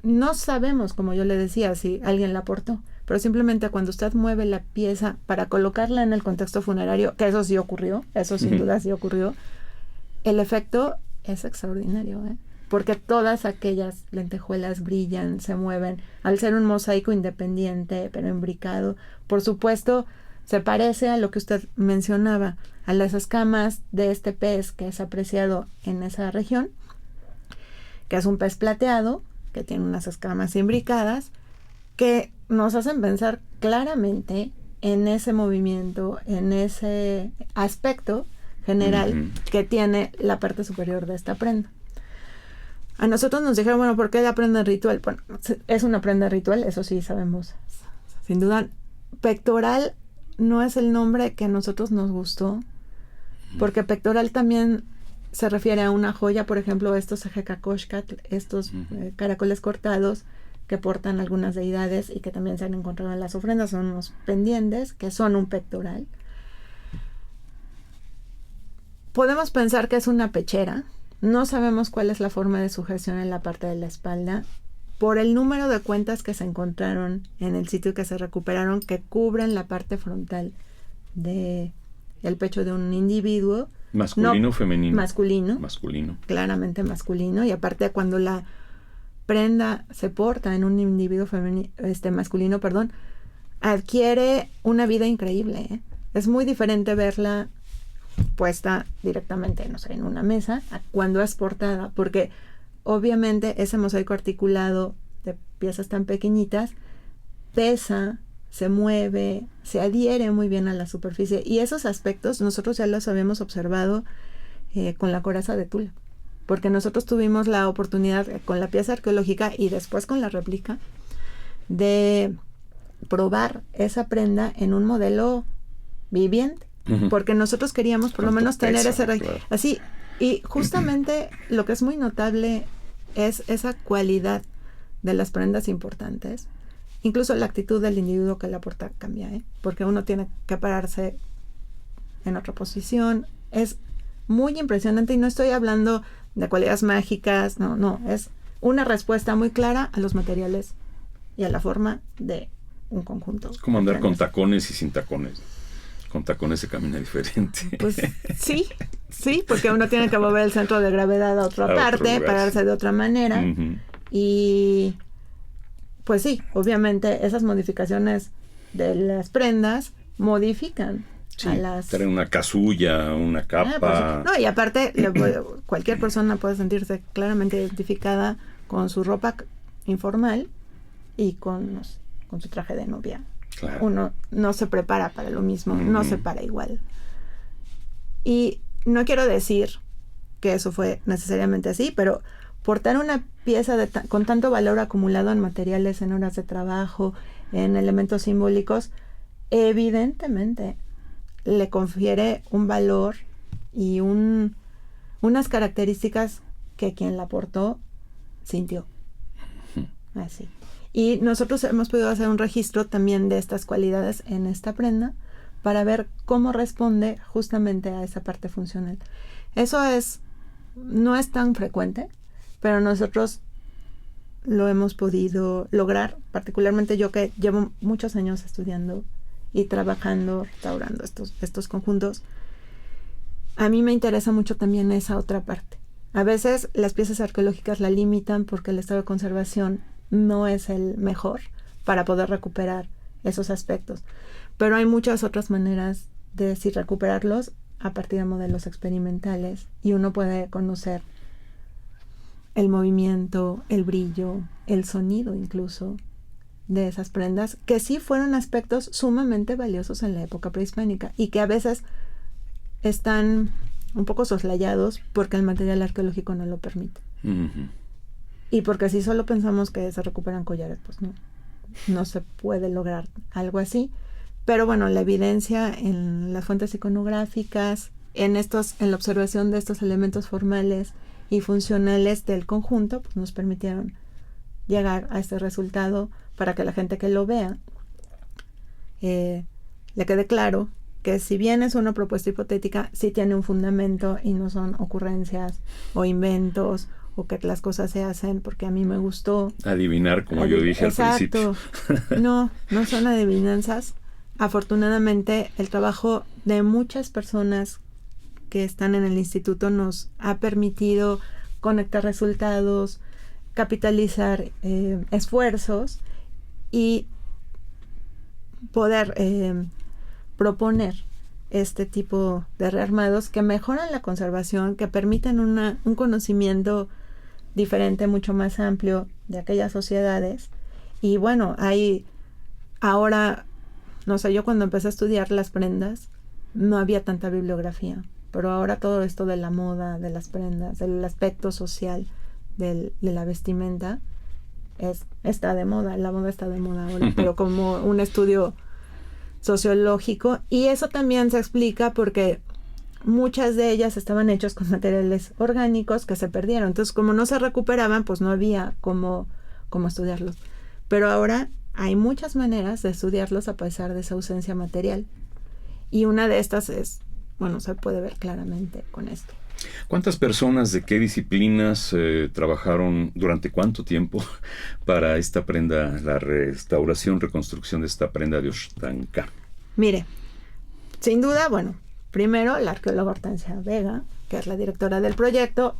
no sabemos, como yo le decía, si alguien la aportó, pero simplemente cuando usted mueve la pieza para colocarla en el contexto funerario, que eso sí ocurrió, eso sin duda sí ocurrió, el efecto es extraordinario, porque todas aquellas lentejuelas brillan, se mueven, al ser un mosaico independiente, pero imbricado. Por supuesto, se parece a lo que usted mencionaba, a las escamas de este pez que es apreciado en esa región, que es un pez plateado, que tiene unas escamas imbricadas, que nos hacen pensar claramente en ese movimiento, en ese aspecto general que tiene la parte superior de esta prenda. A nosotros nos dijeron, bueno, ¿por qué la prenda ritual? Bueno, es una prenda ritual, eso sí sabemos, sin duda. Pectoral no es el nombre que a nosotros nos gustó, porque pectoral también se refiere a una joya, por ejemplo, estos ejecacoxcatl, estos caracoles cortados que portan algunas deidades y que también se han encontrado en las ofrendas, son unos pendientes que son un pectoral. Podemos pensar que es una pechera, no sabemos cuál es la forma de sujeción en la parte de la espalda, por el número de cuentas que se encontraron en el sitio que se recuperaron, que cubren la parte frontal del pecho de un individuo. ¿Masculino o femenino? Masculino. Masculino. Claramente masculino. Y aparte, cuando la prenda se porta en un individuo masculino, adquiere una vida increíble. Es muy diferente verla puesta directamente, no sé, en una mesa, cuando es portada, porque obviamente ese mosaico articulado de piezas tan pequeñitas pesa, se mueve, se adhiere muy bien a la superficie, y esos aspectos nosotros ya los habíamos observado con la coraza de Tula, porque nosotros tuvimos la oportunidad con la pieza arqueológica y después con la réplica de probar esa prenda en un modelo viviente, porque nosotros queríamos por lo menos tener ese claro. Así, y justamente lo que es muy notable es esa cualidad de las prendas importantes. Incluso la actitud del individuo que la porta cambia, porque uno tiene que pararse en otra posición. Es muy impresionante, y no estoy hablando de cualidades mágicas, no, es una respuesta muy clara a los materiales y a la forma de un conjunto. Es como andar con tacones y sin tacones. Con tacones se camina diferente. Pues sí, porque uno tiene que mover el centro de gravedad a otra parte, pararse de otra manera. Y pues sí, obviamente esas modificaciones de las prendas modifican a las... Traen una casulla, una capa. No, y aparte cualquier persona puede sentirse claramente identificada con su ropa informal y con su traje de novia. Claro. Uno no se prepara para lo mismo, no se para igual. Y no quiero decir que eso fue necesariamente así, pero portar una pieza con tanto valor acumulado en materiales, en horas de trabajo, en elementos simbólicos, evidentemente le confiere un valor y unas características que quien la portó sintió. Así. Y nosotros hemos podido hacer un registro también de estas cualidades en esta prenda para ver cómo responde justamente a esa parte funcional. Eso no es tan frecuente, pero nosotros lo hemos podido lograr, particularmente yo que llevo muchos años estudiando y trabajando, restaurando estos conjuntos. A mí me interesa mucho también esa otra parte. A veces las piezas arqueológicas la limitan porque el estado de conservación no es el mejor para poder recuperar esos aspectos, pero hay muchas otras maneras de recuperarlos a partir de modelos experimentales, y uno puede conocer el movimiento, el brillo, el sonido incluso de esas prendas, que sí fueron aspectos sumamente valiosos en la época prehispánica y que a veces están un poco soslayados porque el material arqueológico no lo permite. Y porque si solo pensamos que se recuperan collares, pues no se puede lograr algo así. Pero bueno, la evidencia en las fuentes iconográficas, en la observación de estos elementos formales y funcionales del conjunto, pues nos permitieron llegar a este resultado para que la gente que lo vea le quede claro que si bien es una propuesta hipotética, sí tiene un fundamento y no son ocurrencias o inventos o que las cosas se hacen porque a mí me gustó. Adivinar, como yo dije al principio. No son adivinanzas. Afortunadamente, el trabajo de muchas personas que están en el instituto nos ha permitido conectar resultados, capitalizar esfuerzos y poder proponer este tipo de rearmados que mejoran la conservación, que permiten un conocimiento diferente, mucho más amplio de aquellas sociedades. Y bueno, hay ahora, no sé, yo cuando empecé a estudiar las prendas, no había tanta bibliografía, pero ahora todo esto de la moda, de las prendas, del aspecto social de la vestimenta, está de moda, la moda está de moda ahora, pero como un estudio sociológico, y eso también se explica porque muchas de ellas estaban hechas con materiales orgánicos que se perdieron, entonces como no se recuperaban, pues no había cómo estudiarlos, pero ahora hay muchas maneras de estudiarlos a pesar de esa ausencia material, y una de estas es, bueno, se puede ver claramente con esto. ¿Cuántas personas de qué disciplinas trabajaron durante cuánto tiempo para esta prenda, la restauración, reconstrucción de esta prenda de Oxtanca? Mire, sin duda, bueno, primero la arqueóloga Hortensia Vega, que es la directora del proyecto.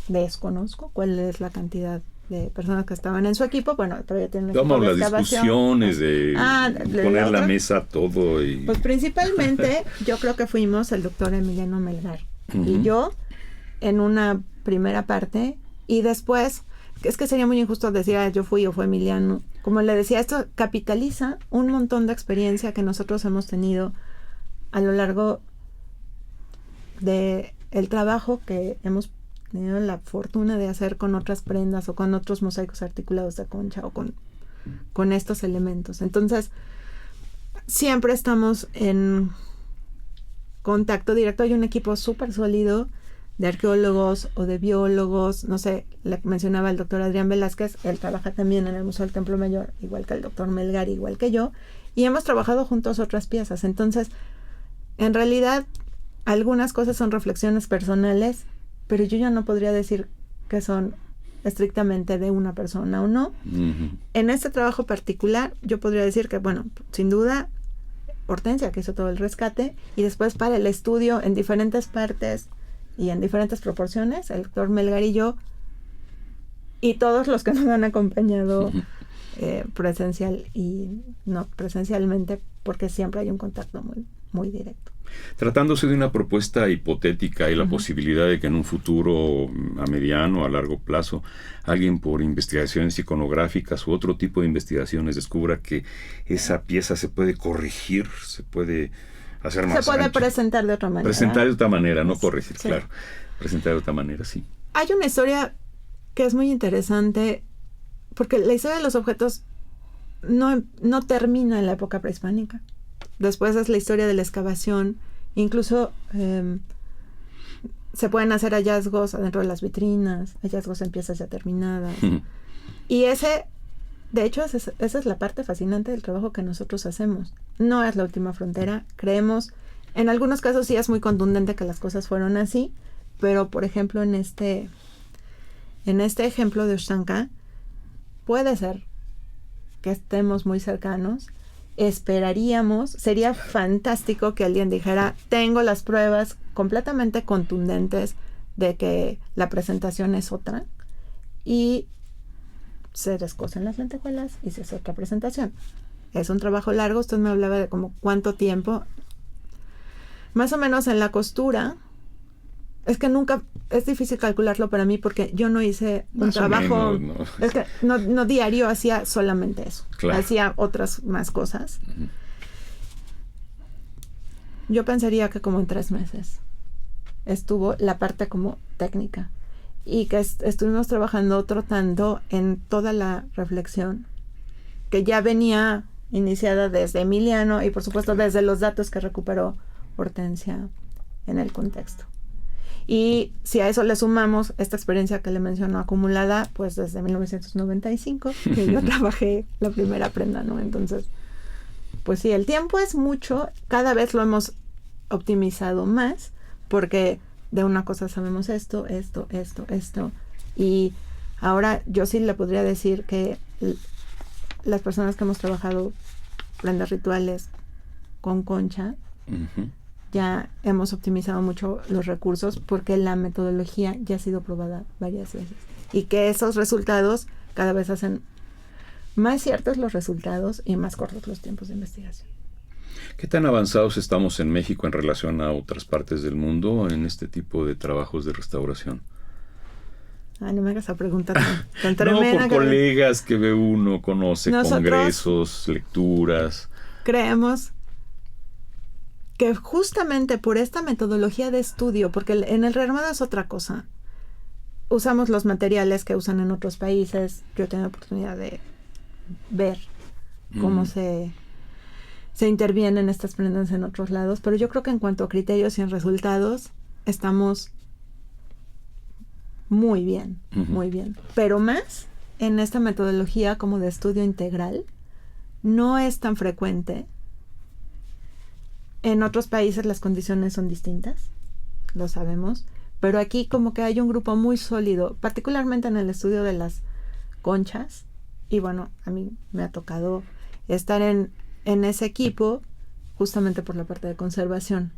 Desconozco cuál es la cantidad de personas que estaban en su equipo. Bueno, todavía tienen Vamos, las discusiones de poner la mesa, todo. Pues principalmente yo creo que fuimos el doctor Emiliano Melgar y yo en una primera parte, y después, es que sería muy injusto decir yo fui o fue Emiliano. Como le decía, esto capitaliza un montón de experiencia que nosotros hemos tenido a lo largo de el trabajo que hemos tenido la fortuna de hacer con otras prendas o con otros mosaicos articulados de concha o con estos elementos. Entonces, siempre estamos en contacto directo. Hay un equipo súper sólido de arqueólogos o de biólogos. No sé, le mencionaba el doctor Adrián Velázquez, él trabaja también en el Museo del Templo Mayor, igual que el doctor Melgar, igual que yo, y hemos trabajado juntos otras piezas. Entonces, en realidad, algunas cosas son reflexiones personales, pero yo ya no podría decir que son estrictamente de una persona o no. Uh-huh. En este trabajo particular, yo podría decir que, bueno, sin duda, Hortensia, que hizo todo el rescate, y después para el estudio en diferentes partes y en diferentes proporciones, el doctor Melgar y yo, y todos los que nos han acompañado presencial y no presencialmente, porque siempre hay un contacto muy, muy directo. Tratándose de una propuesta hipotética y la posibilidad de que en un futuro a mediano, a largo plazo, alguien por investigaciones iconográficas u otro tipo de investigaciones descubra que esa pieza se puede corregir, se puede hacer más se puede ancha. Presentar de otra manera. Presentar de otra manera, no corregir, sí. Claro. Presentar de otra manera, sí. Hay una historia que es muy interesante, porque la historia de los objetos no termina en la época prehispánica. Después es la historia de la excavación. Incluso se pueden hacer hallazgos adentro de las vitrinas, hallazgos en piezas ya terminadas. Y de hecho, esa es la parte fascinante del trabajo que nosotros hacemos. No es la última frontera. Creemos, en algunos casos sí es muy contundente que las cosas fueron así, pero por ejemplo en este ejemplo de Oxtanca, puede ser que estemos muy cercanos. Esperaríamos, sería fantástico que alguien dijera, tengo las pruebas completamente contundentes de que la presentación es otra, y se descosen las lentejuelas y se hace otra presentación. Es un trabajo largo. Usted me hablaba de como cuánto tiempo. Más o menos en la costura, es que nunca, es difícil calcularlo para mí porque yo no hice un trabajo, no. Es que no diario hacía solamente eso, claro. Hacía otras más cosas. Yo pensaría que como en 3 meses estuvo la parte como técnica, y que estuvimos trabajando otro tanto en toda la reflexión que ya venía iniciada desde Emiliano y por supuesto desde los datos que recuperó Hortensia en el contexto. Y si a eso le sumamos esta experiencia que le menciono acumulada, pues desde 1995, que yo trabajé la primera prenda, ¿no? Entonces, pues sí, el tiempo es mucho, cada vez lo hemos optimizado más, porque de una cosa sabemos esto, y ahora yo sí le podría decir que las personas que hemos trabajado prendas rituales con concha, ya hemos optimizado mucho los recursos porque la metodología ya ha sido probada varias veces. Y que esos resultados cada vez hacen más ciertos los resultados y más cortos los tiempos de investigación. ¿Qué tan avanzados estamos en México en relación a otras partes del mundo en este tipo de trabajos de restauración? Ay, no me hagas esa pregunta tan No, tremenda. por colegas que ve uno, conoce, nosotros congresos, lecturas. Creemos que justamente por esta metodología de estudio, porque en el rearmado es otra cosa, usamos los materiales que usan en otros países. Yo he tenido la oportunidad de ver cómo se intervienen estas prendas en otros lados, pero yo creo que en cuanto a criterios y en resultados estamos muy bien, muy bien. Pero más en esta metodología como de estudio integral, no es tan frecuente. En otros países las condiciones son distintas, lo sabemos, pero aquí como que hay un grupo muy sólido, particularmente en el estudio de las conchas, y bueno, a mí me ha tocado estar en ese equipo justamente por la parte de conservación,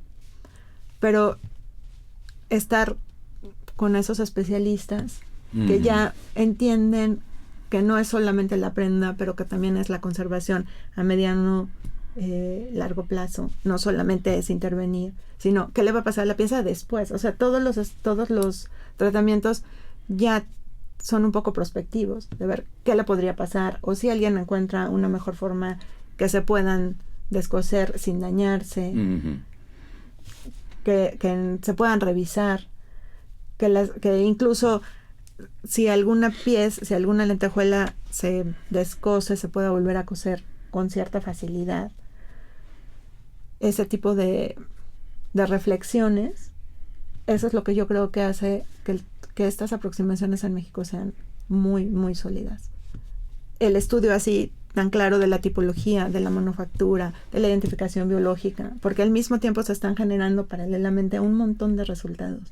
pero estar con esos especialistas que ya entienden que no es solamente la prenda, pero que también es la conservación a mediano largo plazo. No solamente es intervenir, sino qué le va a pasar a la pieza después. O sea, todos los tratamientos ya son un poco prospectivos, de ver qué le podría pasar, o si alguien encuentra una mejor forma que se puedan descoser sin dañarse, que se puedan revisar, que incluso si alguna lentejuela se descose, se pueda volver a coser con cierta facilidad. Ese tipo de reflexiones, eso es lo que yo creo que hace que estas aproximaciones en México sean muy, muy sólidas. El estudio así tan claro de la tipología, de la manufactura, de la identificación biológica, porque al mismo tiempo se están generando paralelamente un montón de resultados,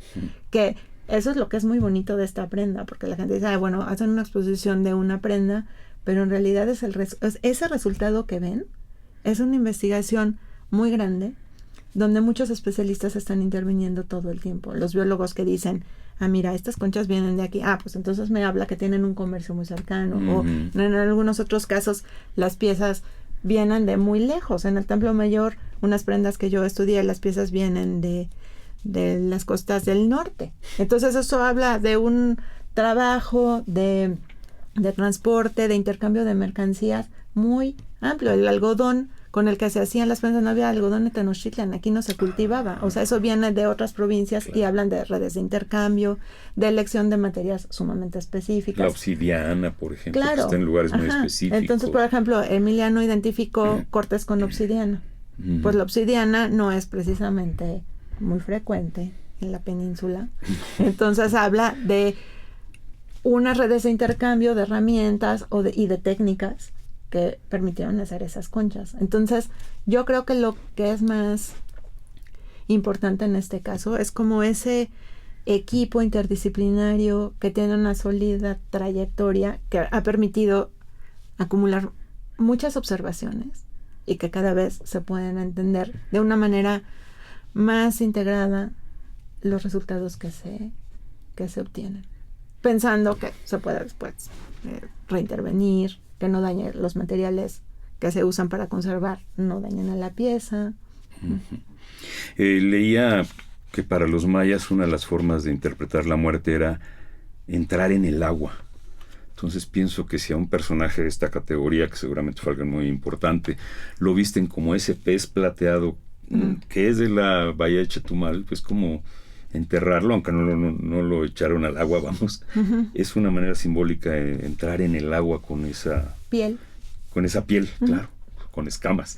que eso es lo que es muy bonito de esta prenda, porque la gente dice, bueno, hacen una exposición de una prenda, pero en realidad es ese resultado que ven es una investigación muy grande, donde muchos especialistas están interviniendo todo el tiempo. Los biólogos que dicen, mira, estas conchas vienen de aquí, pues entonces me habla que tienen un comercio muy cercano, o en algunos otros casos las piezas vienen de muy lejos. En el Templo Mayor, unas prendas que yo estudié, las piezas vienen de las costas del norte. Entonces eso habla de un trabajo de transporte, de intercambio de mercancías muy amplio. El algodón con el que se hacían las prendas, no había algodón en Tenochtitlan, aquí no se cultivaba. O sea, eso viene de otras provincias, claro. Y hablan de redes de intercambio, de elección de materias sumamente específicas. La obsidiana, por ejemplo, claro, que está en lugares muy específicos. Entonces, por ejemplo, Emiliano identificó cortes con obsidiana. Pues la obsidiana no es precisamente muy frecuente en la península. Entonces habla de unas redes de intercambio de herramientas y de técnicas que permitieron hacer esas conchas. Entonces, yo creo que lo que es más importante en este caso es como ese equipo interdisciplinario que tiene una sólida trayectoria que ha permitido acumular muchas observaciones y que cada vez se pueden entender de una manera más integrada los resultados que se obtienen, pensando que se puede después reintervenir, que no dañe los materiales que se usan para conservar, no dañen a la pieza. Leía que para los mayas una de las formas de interpretar la muerte era entrar en el agua. Entonces pienso que si a un personaje de esta categoría, que seguramente fue alguien muy importante, lo visten como ese pez plateado que es de la bahía de Chetumal, pues como enterrarlo, aunque no lo echaron al agua, vamos. Es una manera simbólica de entrar en el agua con esa piel. Con esa piel, claro, con escamas.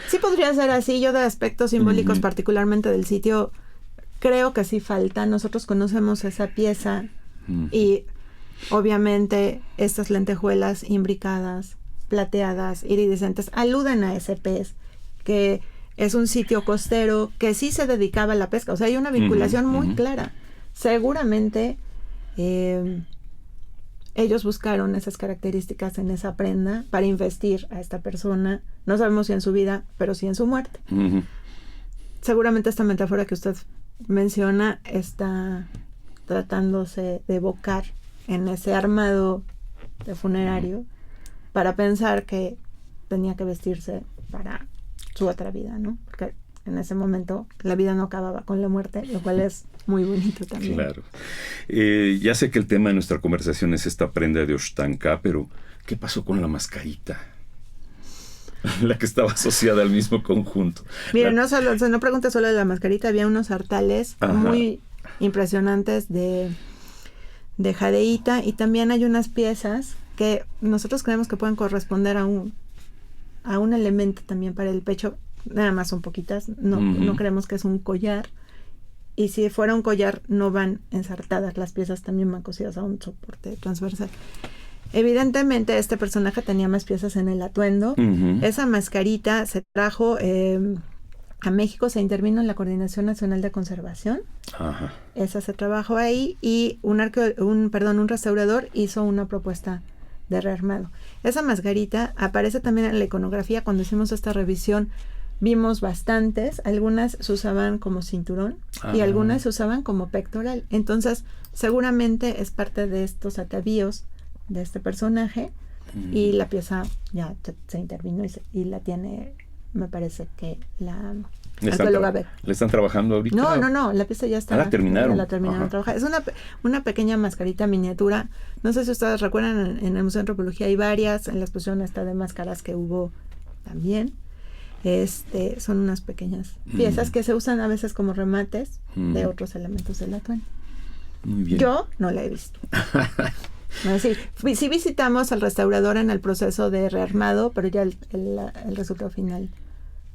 Sí podría ser así. Yo de aspectos simbólicos, particularmente del sitio, creo que sí falta. Nosotros conocemos esa pieza y obviamente estas lentejuelas imbricadas, plateadas, iridiscentes, aluden a ese pez, que es un sitio costero que sí se dedicaba a la pesca. O sea, hay una vinculación muy clara. Seguramente ellos buscaron esas características en esa prenda para investir a esta persona. No sabemos si en su vida, pero sí en su muerte. Seguramente esta metáfora que usted menciona está tratándose de evocar en ese armado de funerario para pensar que tenía que vestirse para su otra vida, ¿no? Porque en ese momento la vida no acababa con la muerte, lo cual es muy bonito también. Claro. Ya sé que el tema de nuestra conversación es esta prenda de Oshtanka, pero ¿qué pasó con la mascarita? La que estaba asociada al mismo conjunto. Mira, no pregunta solo de la mascarita, había unos hartales muy impresionantes de jadeíta, y también hay unas piezas que nosotros creemos que pueden corresponder a un elemento también para el pecho. Nada más son poquitas, no creemos que es un collar, y si fuera un collar no van ensartadas, las piezas también van cosidas a un soporte transversal. Evidentemente este personaje tenía más piezas en el atuendo. Esa mascarita se trajo a México, se intervino en la Coordinación Nacional de Conservación. Esa se trabajó ahí, y un restaurador hizo una propuesta de rearmado. Esa mascarita aparece también en la iconografía. Cuando hicimos esta revisión vimos bastantes, algunas se usaban como cinturón y algunas se usaban como pectoral. Entonces seguramente es parte de estos atavíos de este personaje, y la pieza ya se intervino y la tiene, me parece que la arqueóloga Vega. ¿Le están trabajando ahorita? No, la pieza ya está. La terminaron. La terminaron de trabajar. Es una pequeña mascarita miniatura. No sé si ustedes recuerdan, en el Museo de Antropología hay varias, en la exposición esta de máscaras que hubo también. Son unas pequeñas piezas que se usan a veces como remates de otros elementos del atuendo. Muy bien. Yo no la he visto. Es decir, sí visitamos al restaurador en el proceso de rearmado, pero ya el resultado final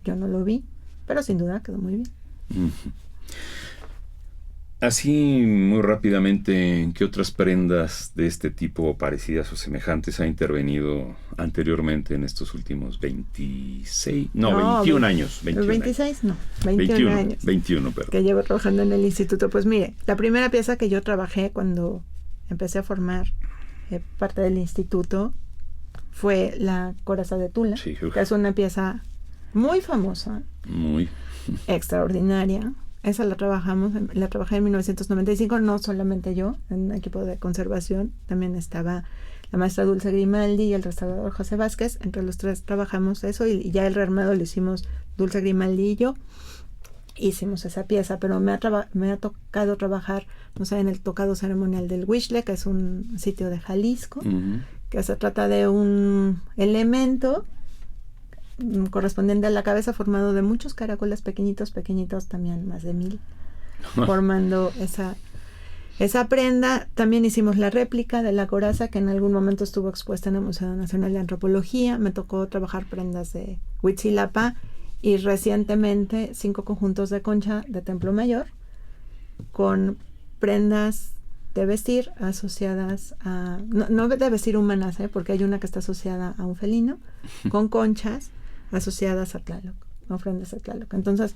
yo no lo vi, pero sin duda quedó muy bien. Así, muy rápidamente, ¿en qué otras prendas de este tipo, parecidas o semejantes, ha intervenido anteriormente en estos últimos 21 años? 26 no, 21 años. 21, perdón. Que llevo trabajando en el instituto. Pues mire, la primera pieza que yo trabajé cuando empecé a formar parte del instituto fue la coraza de Tula, que es una pieza muy famosa, muy extraordinaria. Esa la trabajé en 1995, no solamente yo, en un equipo de conservación, también estaba la maestra Dulce Grimaldi y el restaurador José Vázquez. Entre los tres trabajamos eso, y ya el rearmado lo hicimos Dulce Grimaldi y yo. Hicimos esa pieza, pero me ha tocado trabajar, no sé, en el tocado ceremonial del Huixle, que es un sitio de Jalisco, que se trata de un elemento correspondiente a la cabeza formado de muchos caracoles pequeñitos, también más de 1000, formando esa prenda. También hicimos la réplica de la coraza, que en algún momento estuvo expuesta en el Museo Nacional de Antropología. Me tocó trabajar prendas de Huitzilapa, y recientemente 5 conjuntos de concha de Templo Mayor con prendas de vestir asociadas a, no de vestir humanas, porque hay una que está asociada a un felino, con conchas asociadas a Tlaloc, ofrendas a Tlaloc. Entonces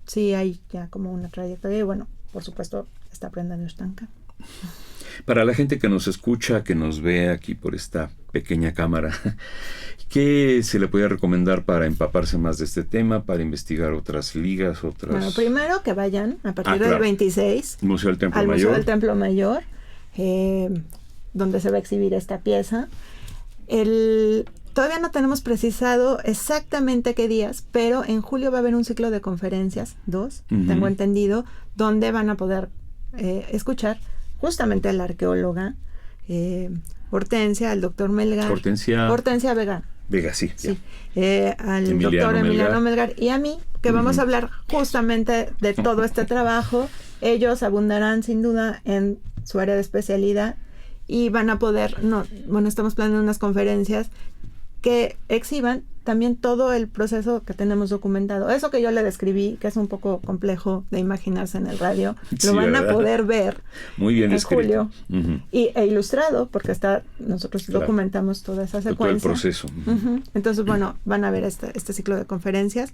sí hay ya como una trayectoria, y bueno, por supuesto esta prenda de Oshtanka. Para la gente que nos escucha, que nos ve aquí por esta pequeña cámara, ¿qué se le puede recomendar para empaparse más de este tema, para investigar otras ligas, Bueno, primero que vayan a partir del 26 Museo del Templo al Mayor. Museo del Templo Mayor, donde se va a exhibir esta pieza. Todavía no tenemos precisado exactamente qué días, pero en julio va a haber un ciclo de conferencias, 2, tengo entendido, donde van a poder escuchar justamente a la arqueóloga Hortensia, al doctor Melgar. Hortensia Vega. Vega, sí. Al doctor Emiliano Melgar y a mí, que vamos a hablar justamente de todo este trabajo. Ellos abundarán sin duda en su área de especialidad y van a poder, estamos planeando unas conferencias que exhiban también todo el proceso que tenemos documentado. Eso que yo le describí, que es un poco complejo de imaginarse en el radio, Sí, lo van ¿verdad? a poder ver Muy bien en escrito. julio e ilustrado, porque nosotros Claro. documentamos toda esa secuencia. Todo el proceso. Ujú. Entonces, bueno, van a ver este ciclo de conferencias.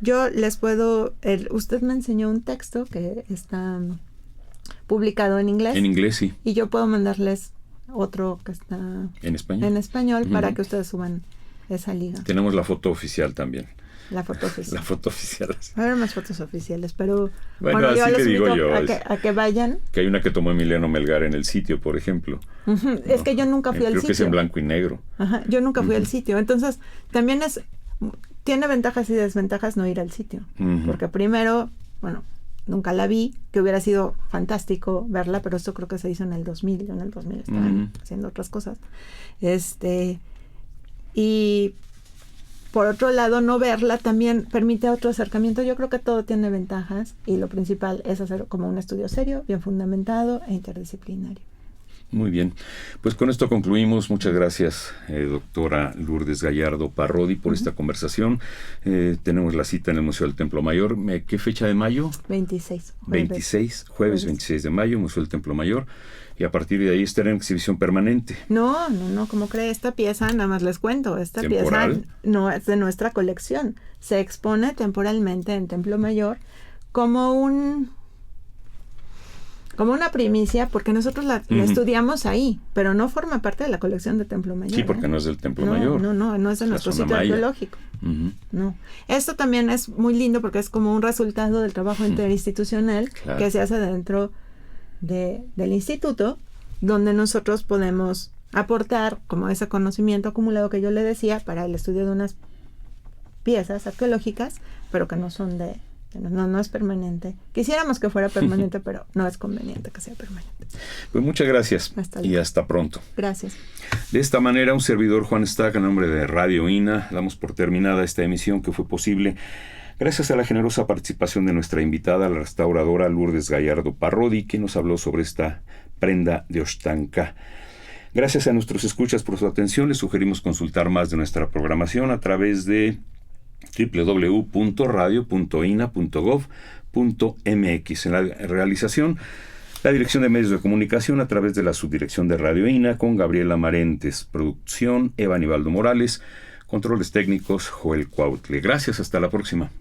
Yo les puedo... usted me enseñó un texto que está publicado en inglés. En inglés, sí. Y yo puedo mandarles otro que está En español. en español para Ujú. que ustedes suban esa liga. Tenemos la foto oficial también. La foto oficial. La foto oficial. Va a haber más fotos oficiales, pero Bueno, así yo le les digo invito yo, a que vayan. Que hay una que tomó Emiliano Melgar en el sitio, por ejemplo. Ujú. Es que yo nunca fui al Creo sitio. que es en blanco y negro. Ajá, yo nunca fui al sitio. Entonces, también tiene ventajas y desventajas no ir al sitio. Ujú. Porque primero, bueno, nunca la vi, que hubiera sido fantástico verla, pero esto creo que se hizo en el 2000. Yo en el 2000 estaban haciendo otras cosas. Y por otro lado, no verla también permite otro acercamiento. Yo creo que todo tiene ventajas y lo principal es hacer como un estudio serio, bien fundamentado e interdisciplinario. Muy bien. Pues con esto concluimos. Muchas gracias, doctora Lourdes Gallardo Parrodi, por esta conversación. Tenemos la cita en el Museo del Templo Mayor. ¿Qué fecha de mayo? 26. Jueves 26 de mayo, Museo del Templo Mayor. Y a partir de ahí estará en exhibición permanente. No, ¿cómo cree? Esta pieza, nada más les cuento, esta ¿Temporal? pieza no es de nuestra colección. Se expone temporalmente en Templo Mayor como una primicia, porque nosotros la estudiamos ahí, pero no forma parte de la colección de Templo Mayor. Sí, porque no es del Templo no, Mayor. No es de la nuestro zona sitio maya. arqueológico. Ujú. No. Esto también es muy lindo porque es como un resultado del trabajo interinstitucional Claro. que se hace dentro del instituto, donde nosotros podemos aportar como ese conocimiento acumulado que yo le decía para el estudio de unas piezas arqueológicas, pero que no son no es permanente. Quisiéramos que fuera permanente, pero no es conveniente que sea permanente. Pues muchas gracias Hasta y luego. hasta pronto. Gracias. De esta manera, un servidor, Juan Stack, a nombre de Radio INA, damos por terminada esta emisión que fue posible gracias a la generosa participación de nuestra invitada, la restauradora Lourdes Gallardo Parrodi, que nos habló sobre esta prenda de Oxtanca. Gracias a nuestros escuchas por su atención. Les sugerimos consultar más de nuestra programación a través de www.radio.ina.gov.mx. En la realización, la Dirección de Medios de Comunicación a través de la Subdirección de Radio INA con Gabriela Marentes. Producción, Eva Nivaldo Morales. Controles técnicos, Joel Cuautle. Gracias, hasta la próxima.